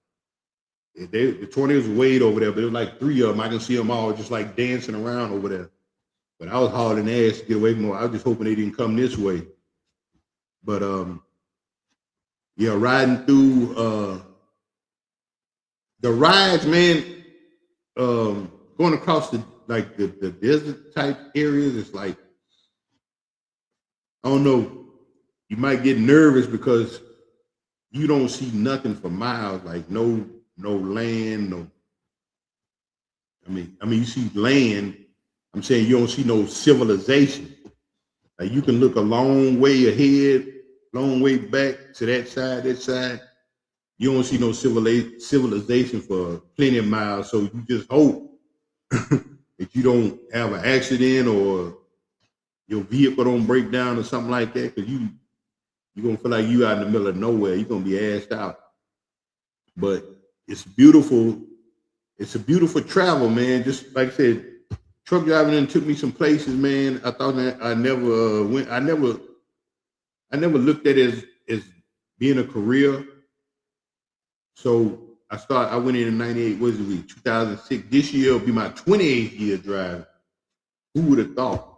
the tornadoes were way over there, but there was like 3 of them. I can see them all just like dancing around over there. But I was hauling ass to get away from them. I was just hoping they didn't come this way. But yeah, riding through the rides, man. Going across the desert type areas, it's like, I don't know, you might get nervous because you don't see nothing for miles, like no land, I mean you see land. I'm saying you don't see no civilization. Like you can look a long way ahead, long way back to that side. You don't see no civilization for plenty of miles. So you just hope that you don't have an accident or your vehicle don't break down or something like that, because you're gonna feel like you out in the middle of nowhere. You're gonna be assed out. but it's beautiful. It's a beautiful travel, man. Just like I said, truck driving and took me some places, man. I thought that I never went. I never looked at it as being a career. So I went in '98. What is it? 2006. This year will be my 28th year driving. Who would have thought?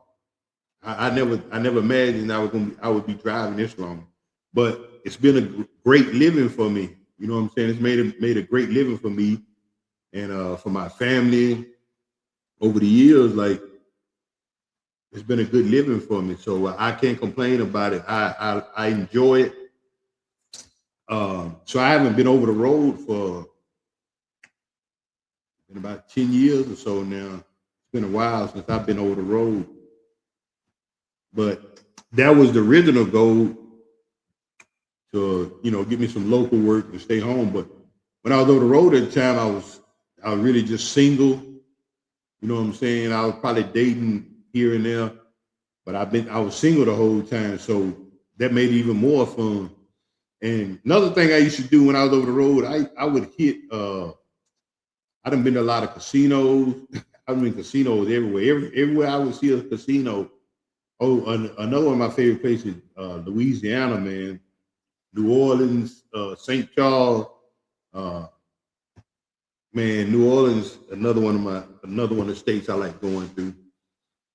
I never imagined I would be driving this long. But it's been a great living for me. You know what I'm saying? It's made a great living for me and for my family over the years. Like, it's been a good living for me, so I can't complain about it. I enjoy it. So I haven't been over the road for in about 10 years or so now. It's been a while since I've been over the road, but that was the original goal, to get me some local work and stay home. But when I was over the road at the time, I was really just single. You know what I'm saying? I was probably dating here and there, but I was single the whole time, so that made it even more fun. And another thing I used to do when I was over the road, I would hit. I done been to a lot of casinos. I've been casinos everywhere. Everywhere I would see a casino. Oh, another one of my favorite places, Louisiana, man. New Orleans, St. Charles, man. New Orleans, another one of the states I like going through.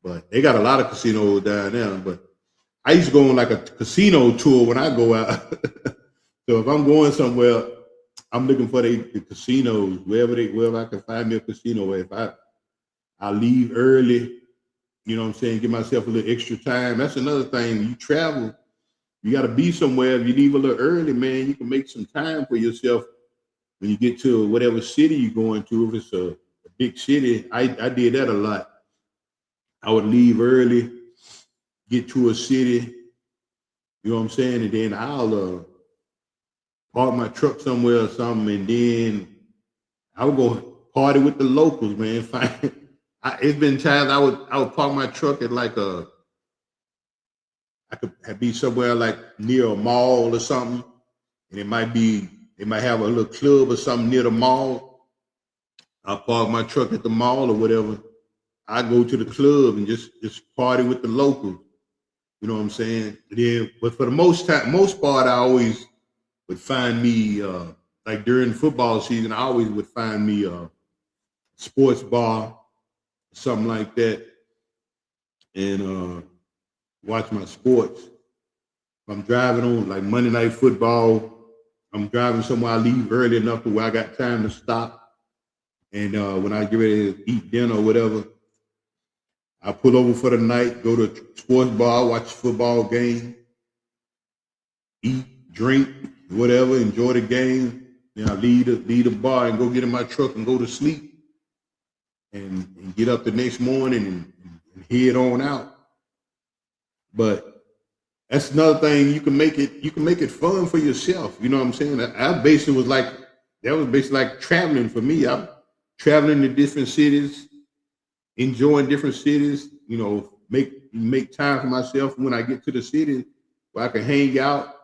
But they got a lot of casinos down there. But I used to go on like a casino tour when I go out. So if I'm going somewhere, I'm looking for the casinos, wherever I can find me a casino. If I leave early, you know what I'm saying, give myself a little extra time. That's another thing. When you travel, you got to be somewhere. If you leave a little early, man, you can make some time for yourself when you get to whatever city you're going to. If it's a big city, I did that a lot. I would leave early, get to a city, you know what I'm saying, and then I'll park my truck somewhere or something, and then I would go party with the locals, man. It's been times I would park my truck at like I could be somewhere like near a mall or something, and they might have a little club or something near the mall. I'll park my truck at the mall or whatever. I go to the club and just party with the locals. You know what I'm saying? But for the most part, I always would find me like during football season. I always would find me a sports bar, something like that, and watch my sports. If I'm driving on like Monday Night Football, I'm driving somewhere. I leave early enough to where I got time to stop, and when I get ready to eat dinner or whatever, I pull over for the night, go to a sports bar, watch a football game, eat, drink, whatever, enjoy the game. Then I leave the bar and go get in my truck and go to sleep and get up the next morning and head on out. But that's another thing. You can make it fun for yourself. You know what I'm saying? That was basically like traveling for me. I'm traveling to different cities, enjoying different cities, make time for myself when I get to the city where I can hang out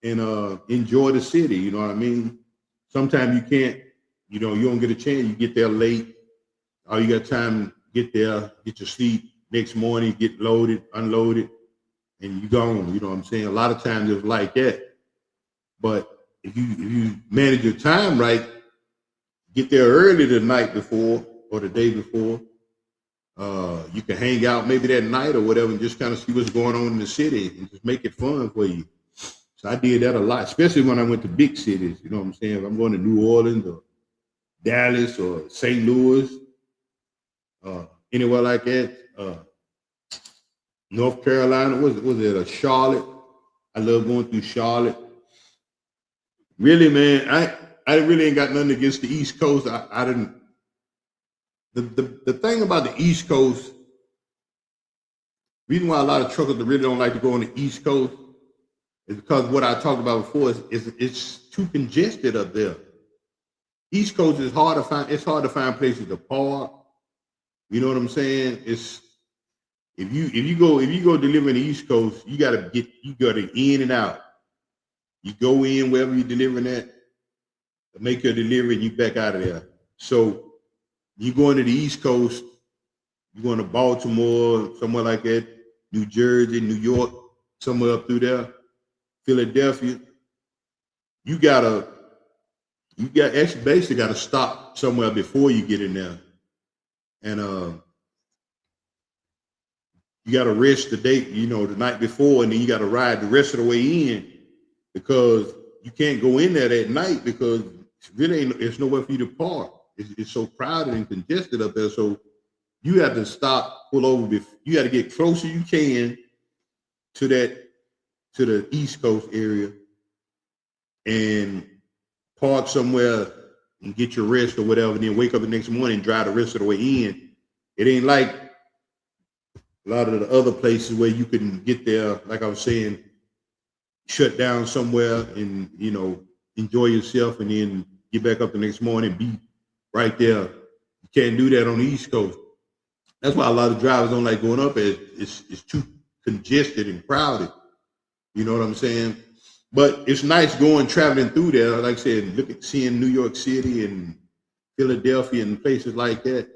and enjoy the city. You know what I mean? Sometimes you can't, you don't get a chance. You get there late. All you got time to get there, get your sleep. Next morning, get loaded, unloaded, and you gone. You know what I'm saying? A lot of times it's like that. But if you manage your time right, get there early the night before or the day before. You can hang out maybe that night or whatever and just kind of see what's going on in the city and just make it fun for you. So I did that a lot, especially when I went to big cities. You know what I'm saying? If I'm going to New Orleans or Dallas or St. Louis, anywhere like that, North Carolina, was it Charlotte? I love going through Charlotte. Really, man, I really ain't got nothing against the East Coast. I didn't. The thing about the East Coast, reason why a lot of truckers really don't like to go on the East Coast is because what I talked about before is it's too congested up there. East Coast is hard to find. It's hard to find places to park. You know what I'm saying? It's if you go deliver in the East Coast, you gotta in and out. You go in wherever you're delivering at. make your delivery, and you back out of there. So you going to the East Coast, you going to Baltimore, somewhere like that, New Jersey, New York, somewhere up through there, Philadelphia. You actually basically got to stop somewhere before you get in there, and you got to rest the day, the night before, and then you got to ride the rest of the way in, because you can't go in there at night because it's nowhere for you to park. It's so crowded and congested up there. So you have to stop, pull over. You got to get closer you can to the East Coast area and park somewhere and get your rest or whatever, and then wake up the next morning and drive the rest of the way in. It ain't like a lot of the other places where you can get there, like I was saying, shut down somewhere and, enjoy yourself and then get back up the next morning and be right there. You can't do that on the East Coast. That's why a lot of drivers don't like going up there. It's too congested and crowded. You know what I'm saying? But it's nice traveling through there. Like I said, seeing New York City and Philadelphia and places like that.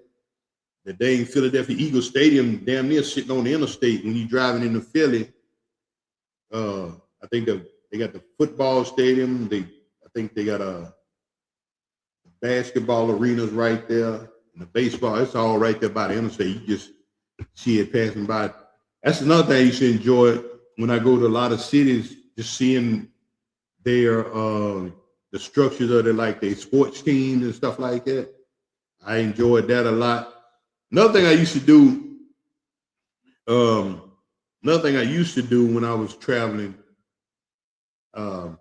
The dang Philadelphia Eagles Stadium damn near sitting on the interstate when you're driving into Philly. I think they got the football stadium. I think they got a basketball arenas right there. And the baseball, it's all right there by the interstate. You just see it passing by. That's another thing you should enjoy when I go to a lot of cities, just seeing their the structures of their sports teams and stuff like that. I enjoyed that a lot. Another thing I used to do when I was traveling, I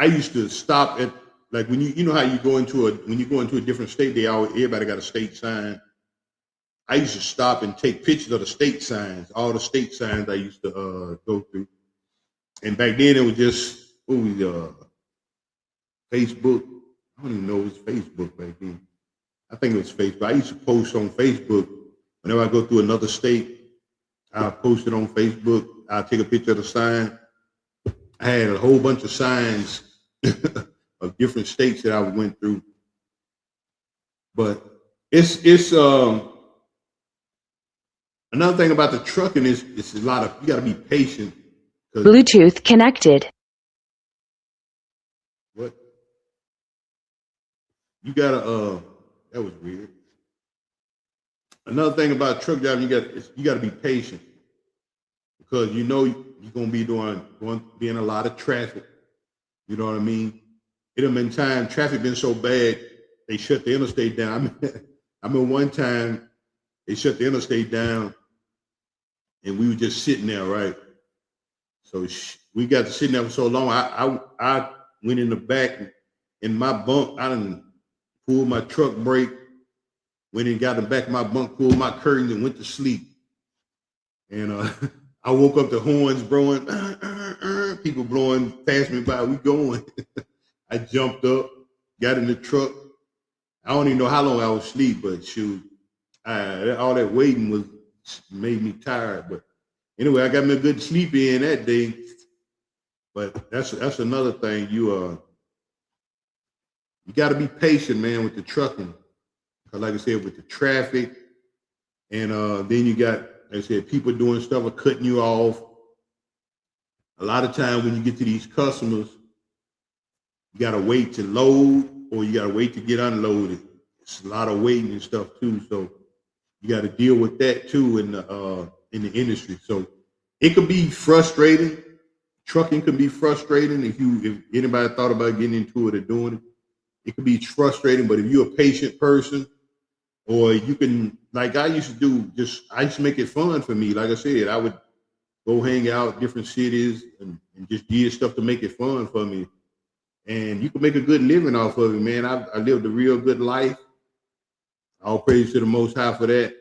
used to stop at, like, when you know how you go into a different state, everybody got a state sign. I used to stop and take pictures of the state signs, all the state signs I used to go through. And back then it was just Facebook. I don't even know it was Facebook back then. I think it was Facebook. I used to post on Facebook. Whenever I go through another state, I'll post it on Facebook. I'll take a picture of the sign. I had a whole bunch of signs of different states that I went through. But it's another thing about the trucking is it's a lot of, you got to be patient. Bluetooth connected. What? You gotta that was weird. Another thing about truck driving, you got to be patient, because you're gonna be be in a lot of traffic. You know what I mean? It have been time traffic been so bad they shut the interstate down. I mean, one time they shut the interstate down, and we were just sitting there, right? So we got to sitting there for so long. I went in the back in my bunk. I done pulled my truck brake. Went and got in the back of my bunk, pulled my curtains, and went to sleep. And I woke up to horns blowing, people blowing, passing me by. We going. I jumped up, got in the truck. I don't even know how long I was asleep, but shoot, all that waiting made me tired. But anyway, I got me a good sleep in that day. But that's another thing. You got to be patient, man, with the trucking. Because like I said, with the traffic, and then you got, like I said, people doing stuff or cutting you off. A lot of times when you get to these customers, you got to wait to load, or you got to wait to get unloaded. It's a lot of waiting and stuff too. So you got to deal with that too in the industry. So it could be frustrating. Trucking can be frustrating if anybody thought about getting into it or doing it. It can be frustrating, but if you're a patient person, or you can, like I used to do, I used to make it fun for me. Like I said, I would go hang out in different cities and just did stuff to make it fun for me. And you can make a good living off of it, man. I lived a real good life. All praise to the Most High for that.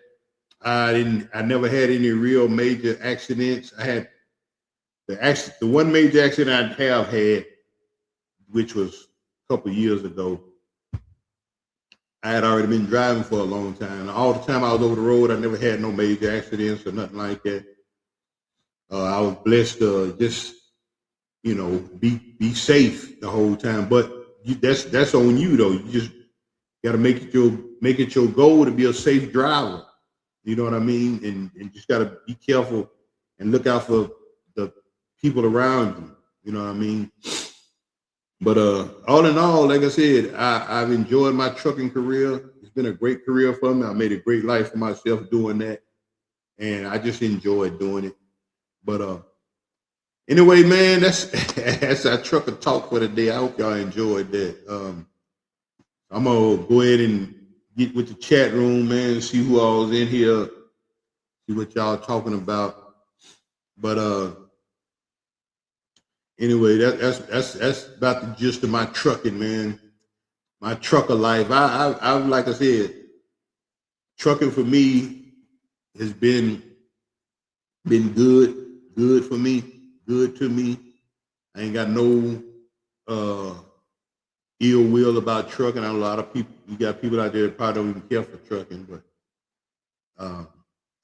I never had any real major accidents. I had the one major accident I have had, which was a couple of years ago. I had already been driving for a long time. All the time I was over the road, I never had no major accidents or nothing like that. I was blessed to just, be safe the whole time. But that's on you though. You just got to make it your goal to be a safe driver. You know what I mean? And just got to be careful and look out for the people around you. You know what I mean? But all in all, like I said, I've enjoyed my trucking career. It's been a great career for me. I made a great life for myself doing that, and I just enjoyed doing it. But anyway, man, that's our trucker talk for the day. I hope y'all enjoyed that. I'm gonna go ahead and get with the chat room, man, see who all's in here, see what y'all talking about. But anyway, that's about the gist of my trucking, man. My trucker life. I like I said, trucking for me has been good for me, good to me. I ain't got no ill will about trucking. A lot of people, you got people out there that probably don't even care for trucking, but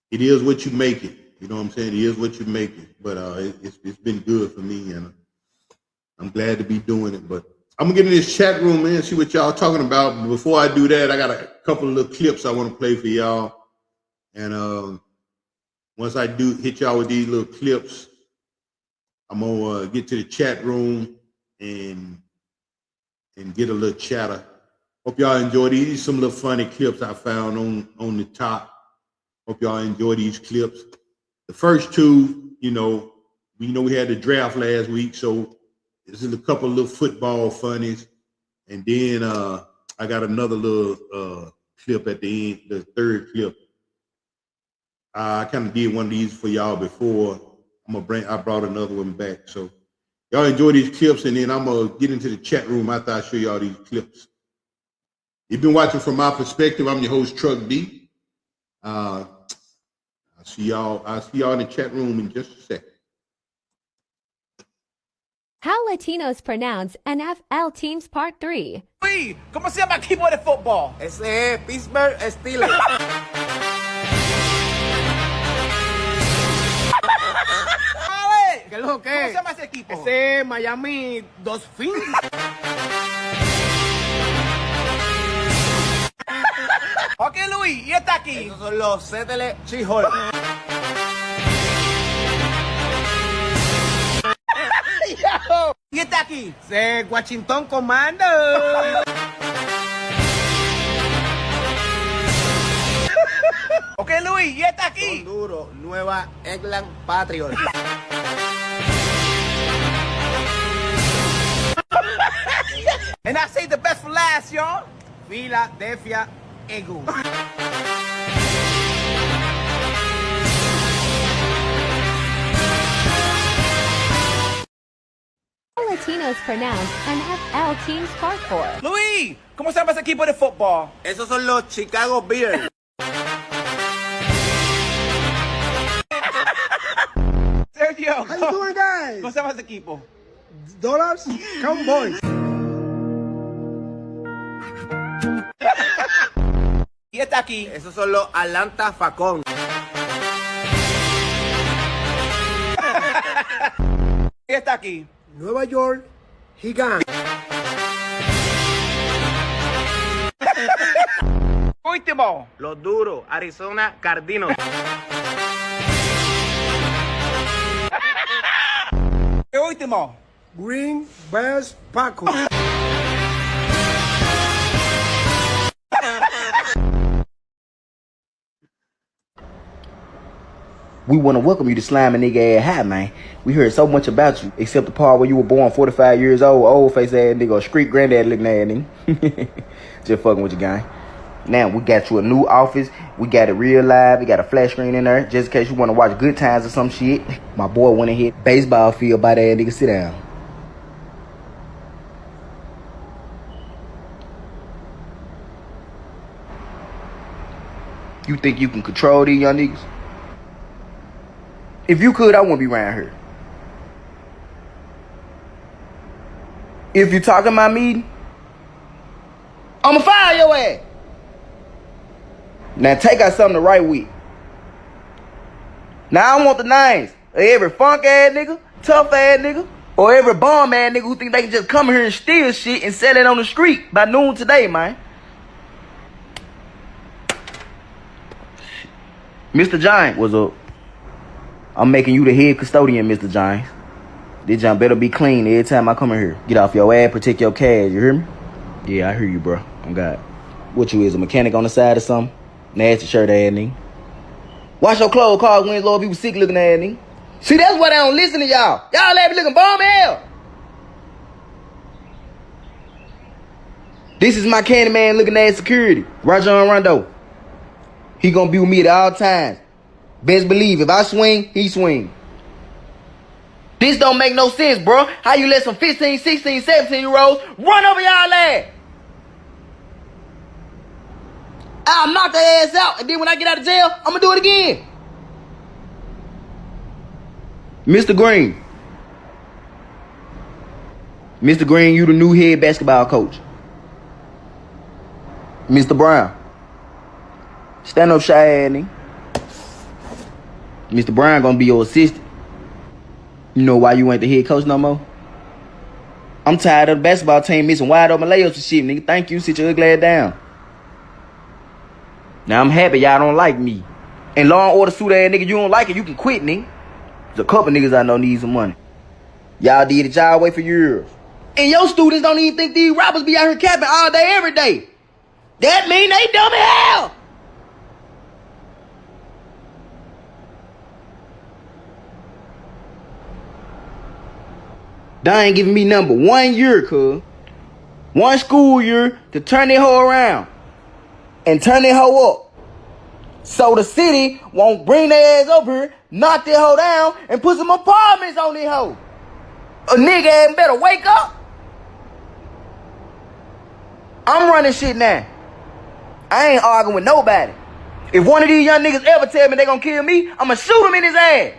it is what you make it. You know what I'm saying? It is what you make it. But it's been good for me, and I'm glad to be doing it. But I'm gonna get in this chat room, man, see what y'all talking about. But before I do that, I got a couple of little clips I want to play for y'all. And once I do hit y'all with these little clips, I'm gonna get to the chat room and get a little chatter. Hope y'all enjoy these. These are some little funny clips I found on the top. Hope y'all enjoy these clips. The first two, we had the draft last week, so this is a couple of little football funnies. And then I got another little clip at the end, the third clip. I kind of did one of these for y'all before. I brought another one back. So y'all enjoy these clips, and then I'm gonna get into the chat room after I show y'all these clips. You've been watching From My Perspective. I'm your host, Truck D. I'll see y'all in the chat room in just a second. How Latinos pronounce NFL teams Part 3. Uy, ¿cómo se llama el equipo de fútbol? Ese es Pittsburgh Steelers. ¿Qué es lo que? ¿Cómo se llama ese equipo? Ese es Miami Dolphins. Ok, Luis, ¿y está aquí? Esos son los Seattle Seahawks. ¿Y está aquí? Ese es Washington Commanders. Ok, Luis, ¿y está aquí? Son duros, Nueva England Patriots. And I say the best for last, y'all. Philadelphia Eagles. How Latinos pronounce NFL teams Part 4. Luis, ¿cómo se llama ese equipo de fútbol? Esos son los Chicago Bears. Sergio, How you doing, guys? ¿cómo se llama ese equipo? Dollars Cowboys. ¿Y está aquí? Esos son los Atlanta Falcons. ¿Y está aquí? Nueva York Gigantes. Último. Los duros, Arizona Cardinals. ¿Qué último? Green Bears Packers. We want to welcome you to Slime and Nigga Ass High, man. We heard so much about you, except the part where you were born 45 years old face ass nigga, or street granddad looking ass nigga. Just fucking with you, gang. Now, we got you a new office. We got it real live. We got a flash screen in there, just in case you want to watch Good Times or some shit. My boy went and hit baseball field by that nigga. Sit down. You think you can control these young niggas? If you could, I wouldn't be around here. If you talking about me, I'ma fire your ass. Now take out something to write with. Now I want the names of every funk ass nigga, tough ass nigga, or Or every bomb man nigga who think they can just come here and steal shit and sell it on the street by noon today, man. Mr. Giant, what's up? I'm making you the head custodian, Mr. Giant. This junk better be clean every time I come in here. Get off your ass, protect your cash, you hear me? Yeah, I hear you, bro. I'm God. What you is, a mechanic on the side or something? Nasty shirt ass nigga. Wash your clothes, cars when Lord people sick looking ass nigga. See, that's why they don't listen to y'all. Y'all let me looking bomb hell. This is my candy man looking at security. Roger Rondo. He gonna be with me at all times. Best believe if I swing, he swing. This don't make no sense, bro. How you let some 15, 16, 17-year-olds run over y'all ass? I'll knock their ass out, and then when I get out of jail, I'm gonna do it again. Mr. Green. Mr. Green, you the new head basketball coach. Mr. Brown. Stand up, shy ass nigga. Mr. Brown gonna be your assistant. You know why you ain't the head coach no more? I'm tired of the basketball team missing wide open layups and shit, nigga. Thank you, sit your ugly ass down. Now I'm happy y'all don't like me. And Law and Order suit ass nigga, you don't like it, you can quit, nigga. There's a couple niggas I know need some money. Y'all did it y'all way for years. And your students don't even think these rappers be out here capping all day, every day. That mean they dumb as hell. They ain't giving me number 1 year, cuz. 1 school year to turn that hoe around. And turn that hoe up. So the city won't bring their ass up here, knock that hoe down, and put some apartments on that hoe. A nigga ass better wake up. I'm running shit now. I ain't arguing with nobody. If one of these young niggas ever tell me they gonna kill me, I'ma shoot him in his ass.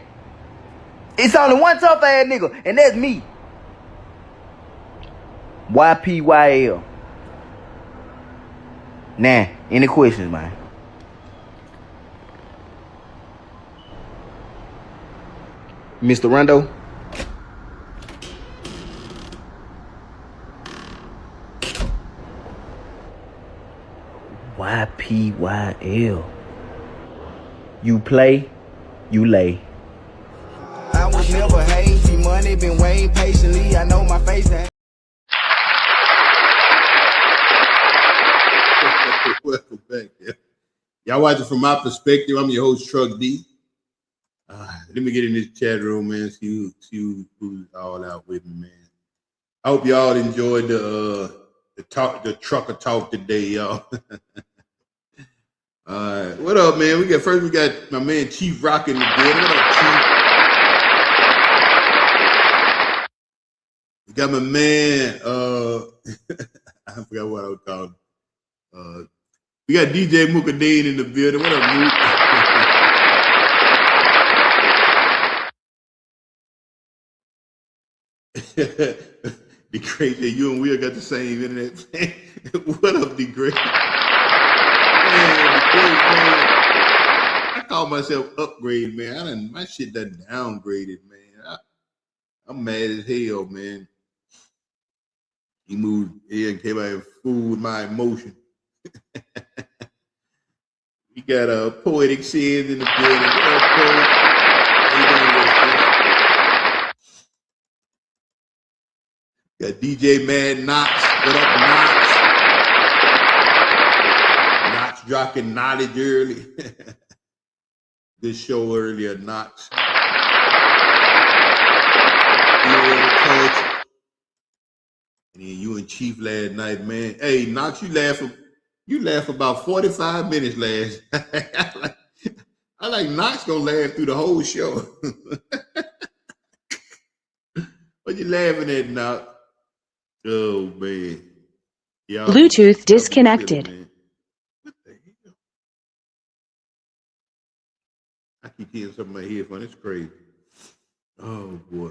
It's only one tough ass nigga, and that's me. YPYL. Nah, any questions, man? Mr. Rondo? YPYL. You play, you lay. I was never hazy, money been waiting patiently. I know my face ain't. Welcome back. Y'all watching From My Perspective. I'm your host, Truck D. Let me get in this chat room, man. See who's all out with me, man. I hope y'all enjoyed the trucker talk today, y'all. What up, man? We got my man Chief Rock in the building. What up, Chief? We got my man. I forgot what I was calling. We got DJ Mookadeen in the building. What up, Mook? The great that you and Will got the same internet. What up, the great? Man. I call myself upgrade, man. My shit done downgraded, man. I'm mad as hell, man. He moved here and came out and fooled my emotion. We got a Poetic Sins in the building. What up, Poet? How you doing, got DJ Mad Knox. What up, Knox? Knox dropping knowledge early. This show earlier, Knox. And then you and Chief last night, man. Hey, Knox, you laugh about 45 minutes last night. I like Knox gonna laugh through the whole show. What you laughing at, Knox? Oh, man. Y'all Bluetooth disconnected. Man. What the hell? I keep hearing something in my headphone. It's crazy. Oh, boy.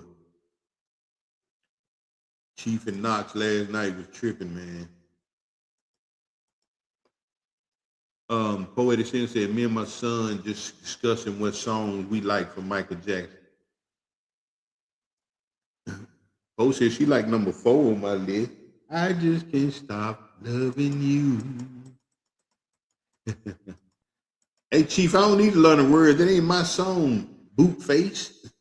Chief and Knox last night was tripping, man. Poetic Sin said, me and my son just discussing what songs we like from Michael Jackson. Oh, said she like number 4 on my list. I just can't stop loving you. Hey, Chief, I don't need to learn the words. That ain't my song, boot face.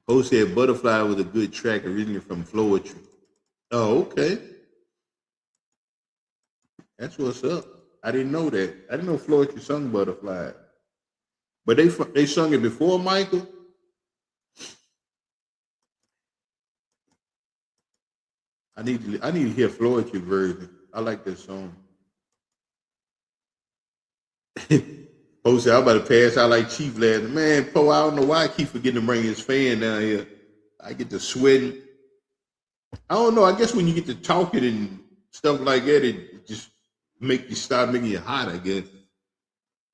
Oh, said Butterfly was a good track originally from Floetry. Oh, okay. That's what's up. I didn't know that. I didn't know Floetry sung Butterfly. But they sung it before Michael. I need to hear Floetry version. I like that song. Poe said, I'm about to pass out like Chief last night. Man, Poe, I don't know why I keep forgetting to bring his fan down here. I get to sweating. I don't know. I guess when you get to talking and stuff like that, it just start making you hot, I guess.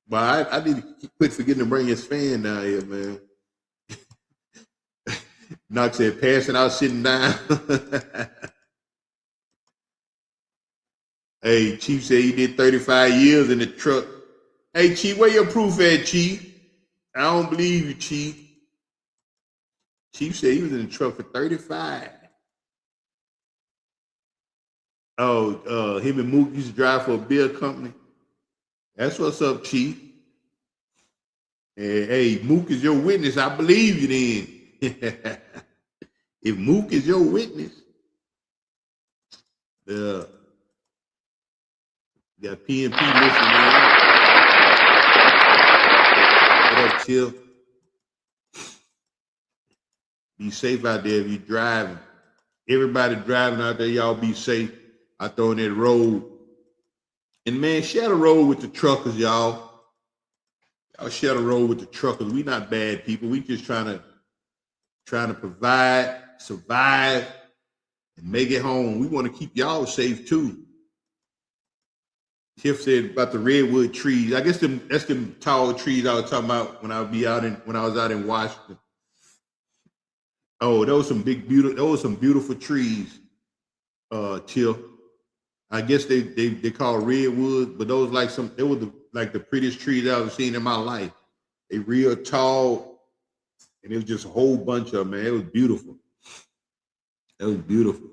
But I need to quit forgetting to bring his fan down here, man. Knox said, passing out, sitting down. Hey, Chief said he did 35 years in the truck. Hey, Chief, where your proof at, Chief? I don't believe you, Chief. Chief said he was in the truck for 35. Oh, him and Mook used to drive for a beer company. That's what's up, Chief. Hey, Mook is your witness. I believe you then. If Mook is your witness, you got PNP listening. What up, Chill? Be safe out there if you're driving. Everybody driving out there, y'all be safe out there on that road. And man, share the road with the truckers, y'all. Y'all share the road with the truckers. We not bad people. We just trying to provide, survive, and make it home. We want to keep y'all safe too. Tiff said about the redwood trees. I guess that's them tall trees I was talking about when I was out in Washington. Oh, those some beautiful trees, Tiff. I guess they call redwood, but those they were the prettiest trees I've ever seen in my life. They real tall, and it was just a whole bunch of them, man. It was beautiful. It was beautiful.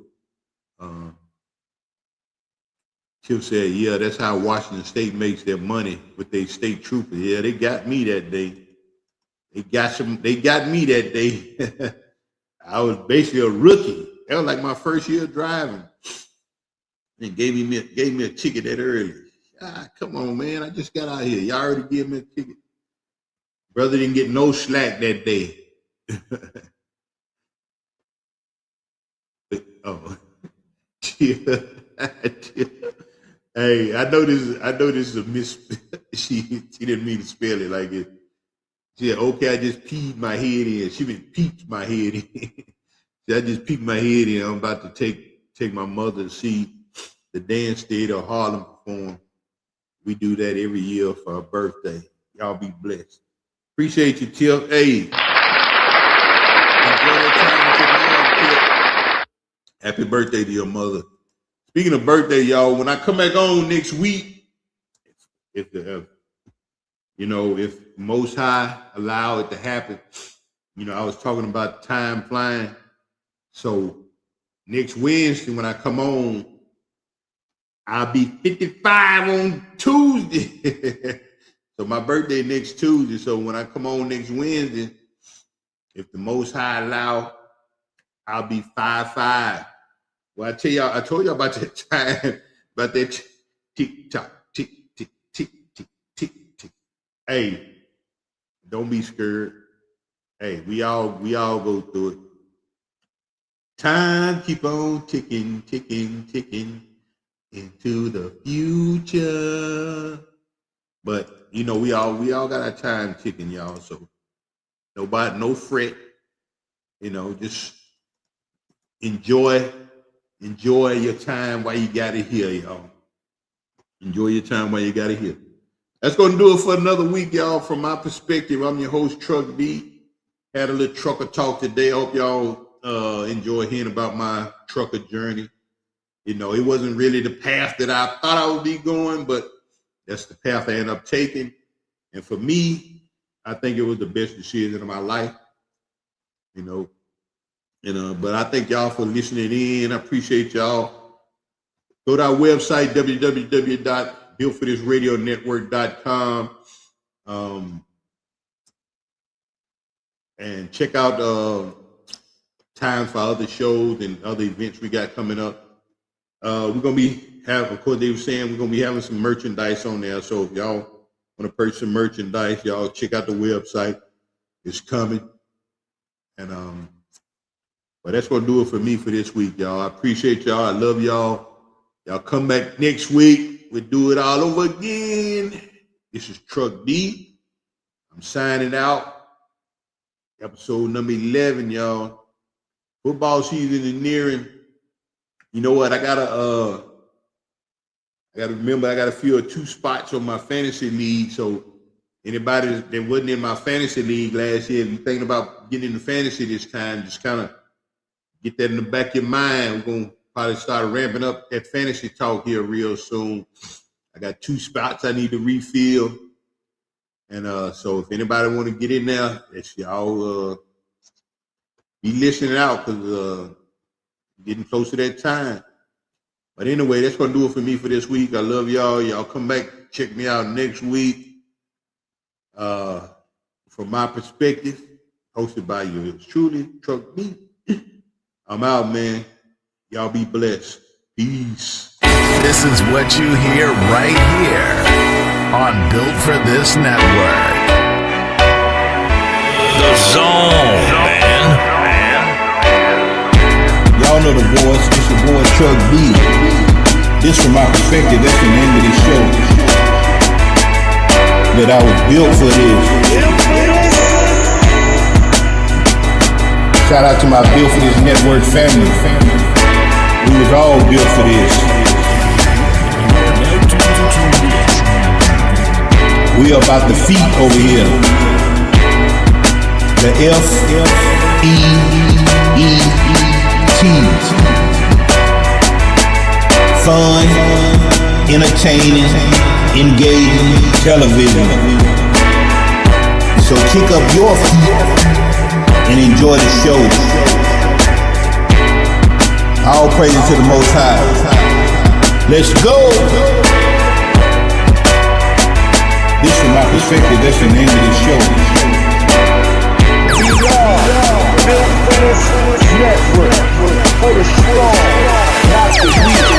Chip said, yeah, that's how Washington State makes their money with their state troopers. Yeah, they got me that day. They got me that day. I was basically a rookie. That was like my first year driving. They gave me a ticket that early. Come on, man. I just got out here. Y'all already gave me a ticket. Brother didn't get no slack that day. Oh. Hey, I know this is a miss. She didn't mean to spell it like it. She said, okay, I just peed my head in. She been peeked my head in. I just peeked my head in. I'm about to take my mother to see the dance theater of Harlem perform. We do that every year for her birthday. Y'all be blessed. Appreciate you, Tiff. Hey. Enjoy that time with your mom, Tiff. Happy birthday to your mother. Speaking of birthday, y'all, when I come back on next week, if Most High allow it to happen, I was talking about time flying. So next Wednesday when I come on, I'll be 55 on Tuesday. So my birthday next Tuesday. So when I come on next Wednesday, if the Most High allow, I'll be 55. Well, I told y'all about that time, about that tick-tock, tick-tick, tick-tick, tick-tick. Hey, don't be scared. Hey, we all go through it. Time keep on ticking, ticking, ticking into the future. But we all got our time ticking, y'all. So no fret. Just enjoy your time while you got it here, y'all. Enjoy your time while you got it here. That's going to do it for another week, y'all. From my perspective, I'm your host, Truck B. Had a little trucker talk today. I hope y'all enjoy hearing about my trucker journey. It wasn't really the path that I thought I would be going, but that's the path I ended up taking. And for me, I think it was the best decision of my life. you know. And but I thank y'all for listening in. I appreciate y'all. Go to our website, www.builtforthisradionetwork.com, and check out times for other shows and other events we got coming up. We're gonna be having, of course, they were saying we're gonna be having some merchandise on there. So if y'all want to purchase some merchandise, y'all check out the website. It's coming. And but that's gonna do it for me for this week, y'all. I appreciate y'all. I love y'all. Y'all come back next week. We'll do it all over again. This is Truck D. I'm signing out. Episode number 11, y'all. Football season is nearing. You know what? I gotta remember I gotta fill 2 spots on my fantasy league. So anybody that wasn't in my fantasy league last year, if you're thinking about getting into fantasy this time, just kind of get that in the back of your mind. We're gonna probably start ramping up that fantasy talk here real soon. I got 2 spots I need to refill. And so if anybody want to get in there, it's y'all be listening out because getting close to that time. But anyway, that's going to do it for me for this week. I love y'all. Y'all come back, check me out next week. From my perspective, hosted by yours truly, Truck D. I'm out, man. Y'all be blessed. Peace. This is what you hear right here on Built for This Network. The Zone, man. Y'all know the voice. It's your boy Truck D. This from my perspective, that's the name of this show. That I was built for this. Shout out to my Built for This Network family. We was all built for this. We about the feet over here. The F-E-E-T. Fun, entertaining, engaging television. So kick up your feet and enjoy the show. All praises to the Most High. Let's go. This from my perspective, that's the name of this show. We are Built for This Network, for the strong, not the weak.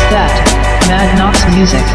That Mad Knox music.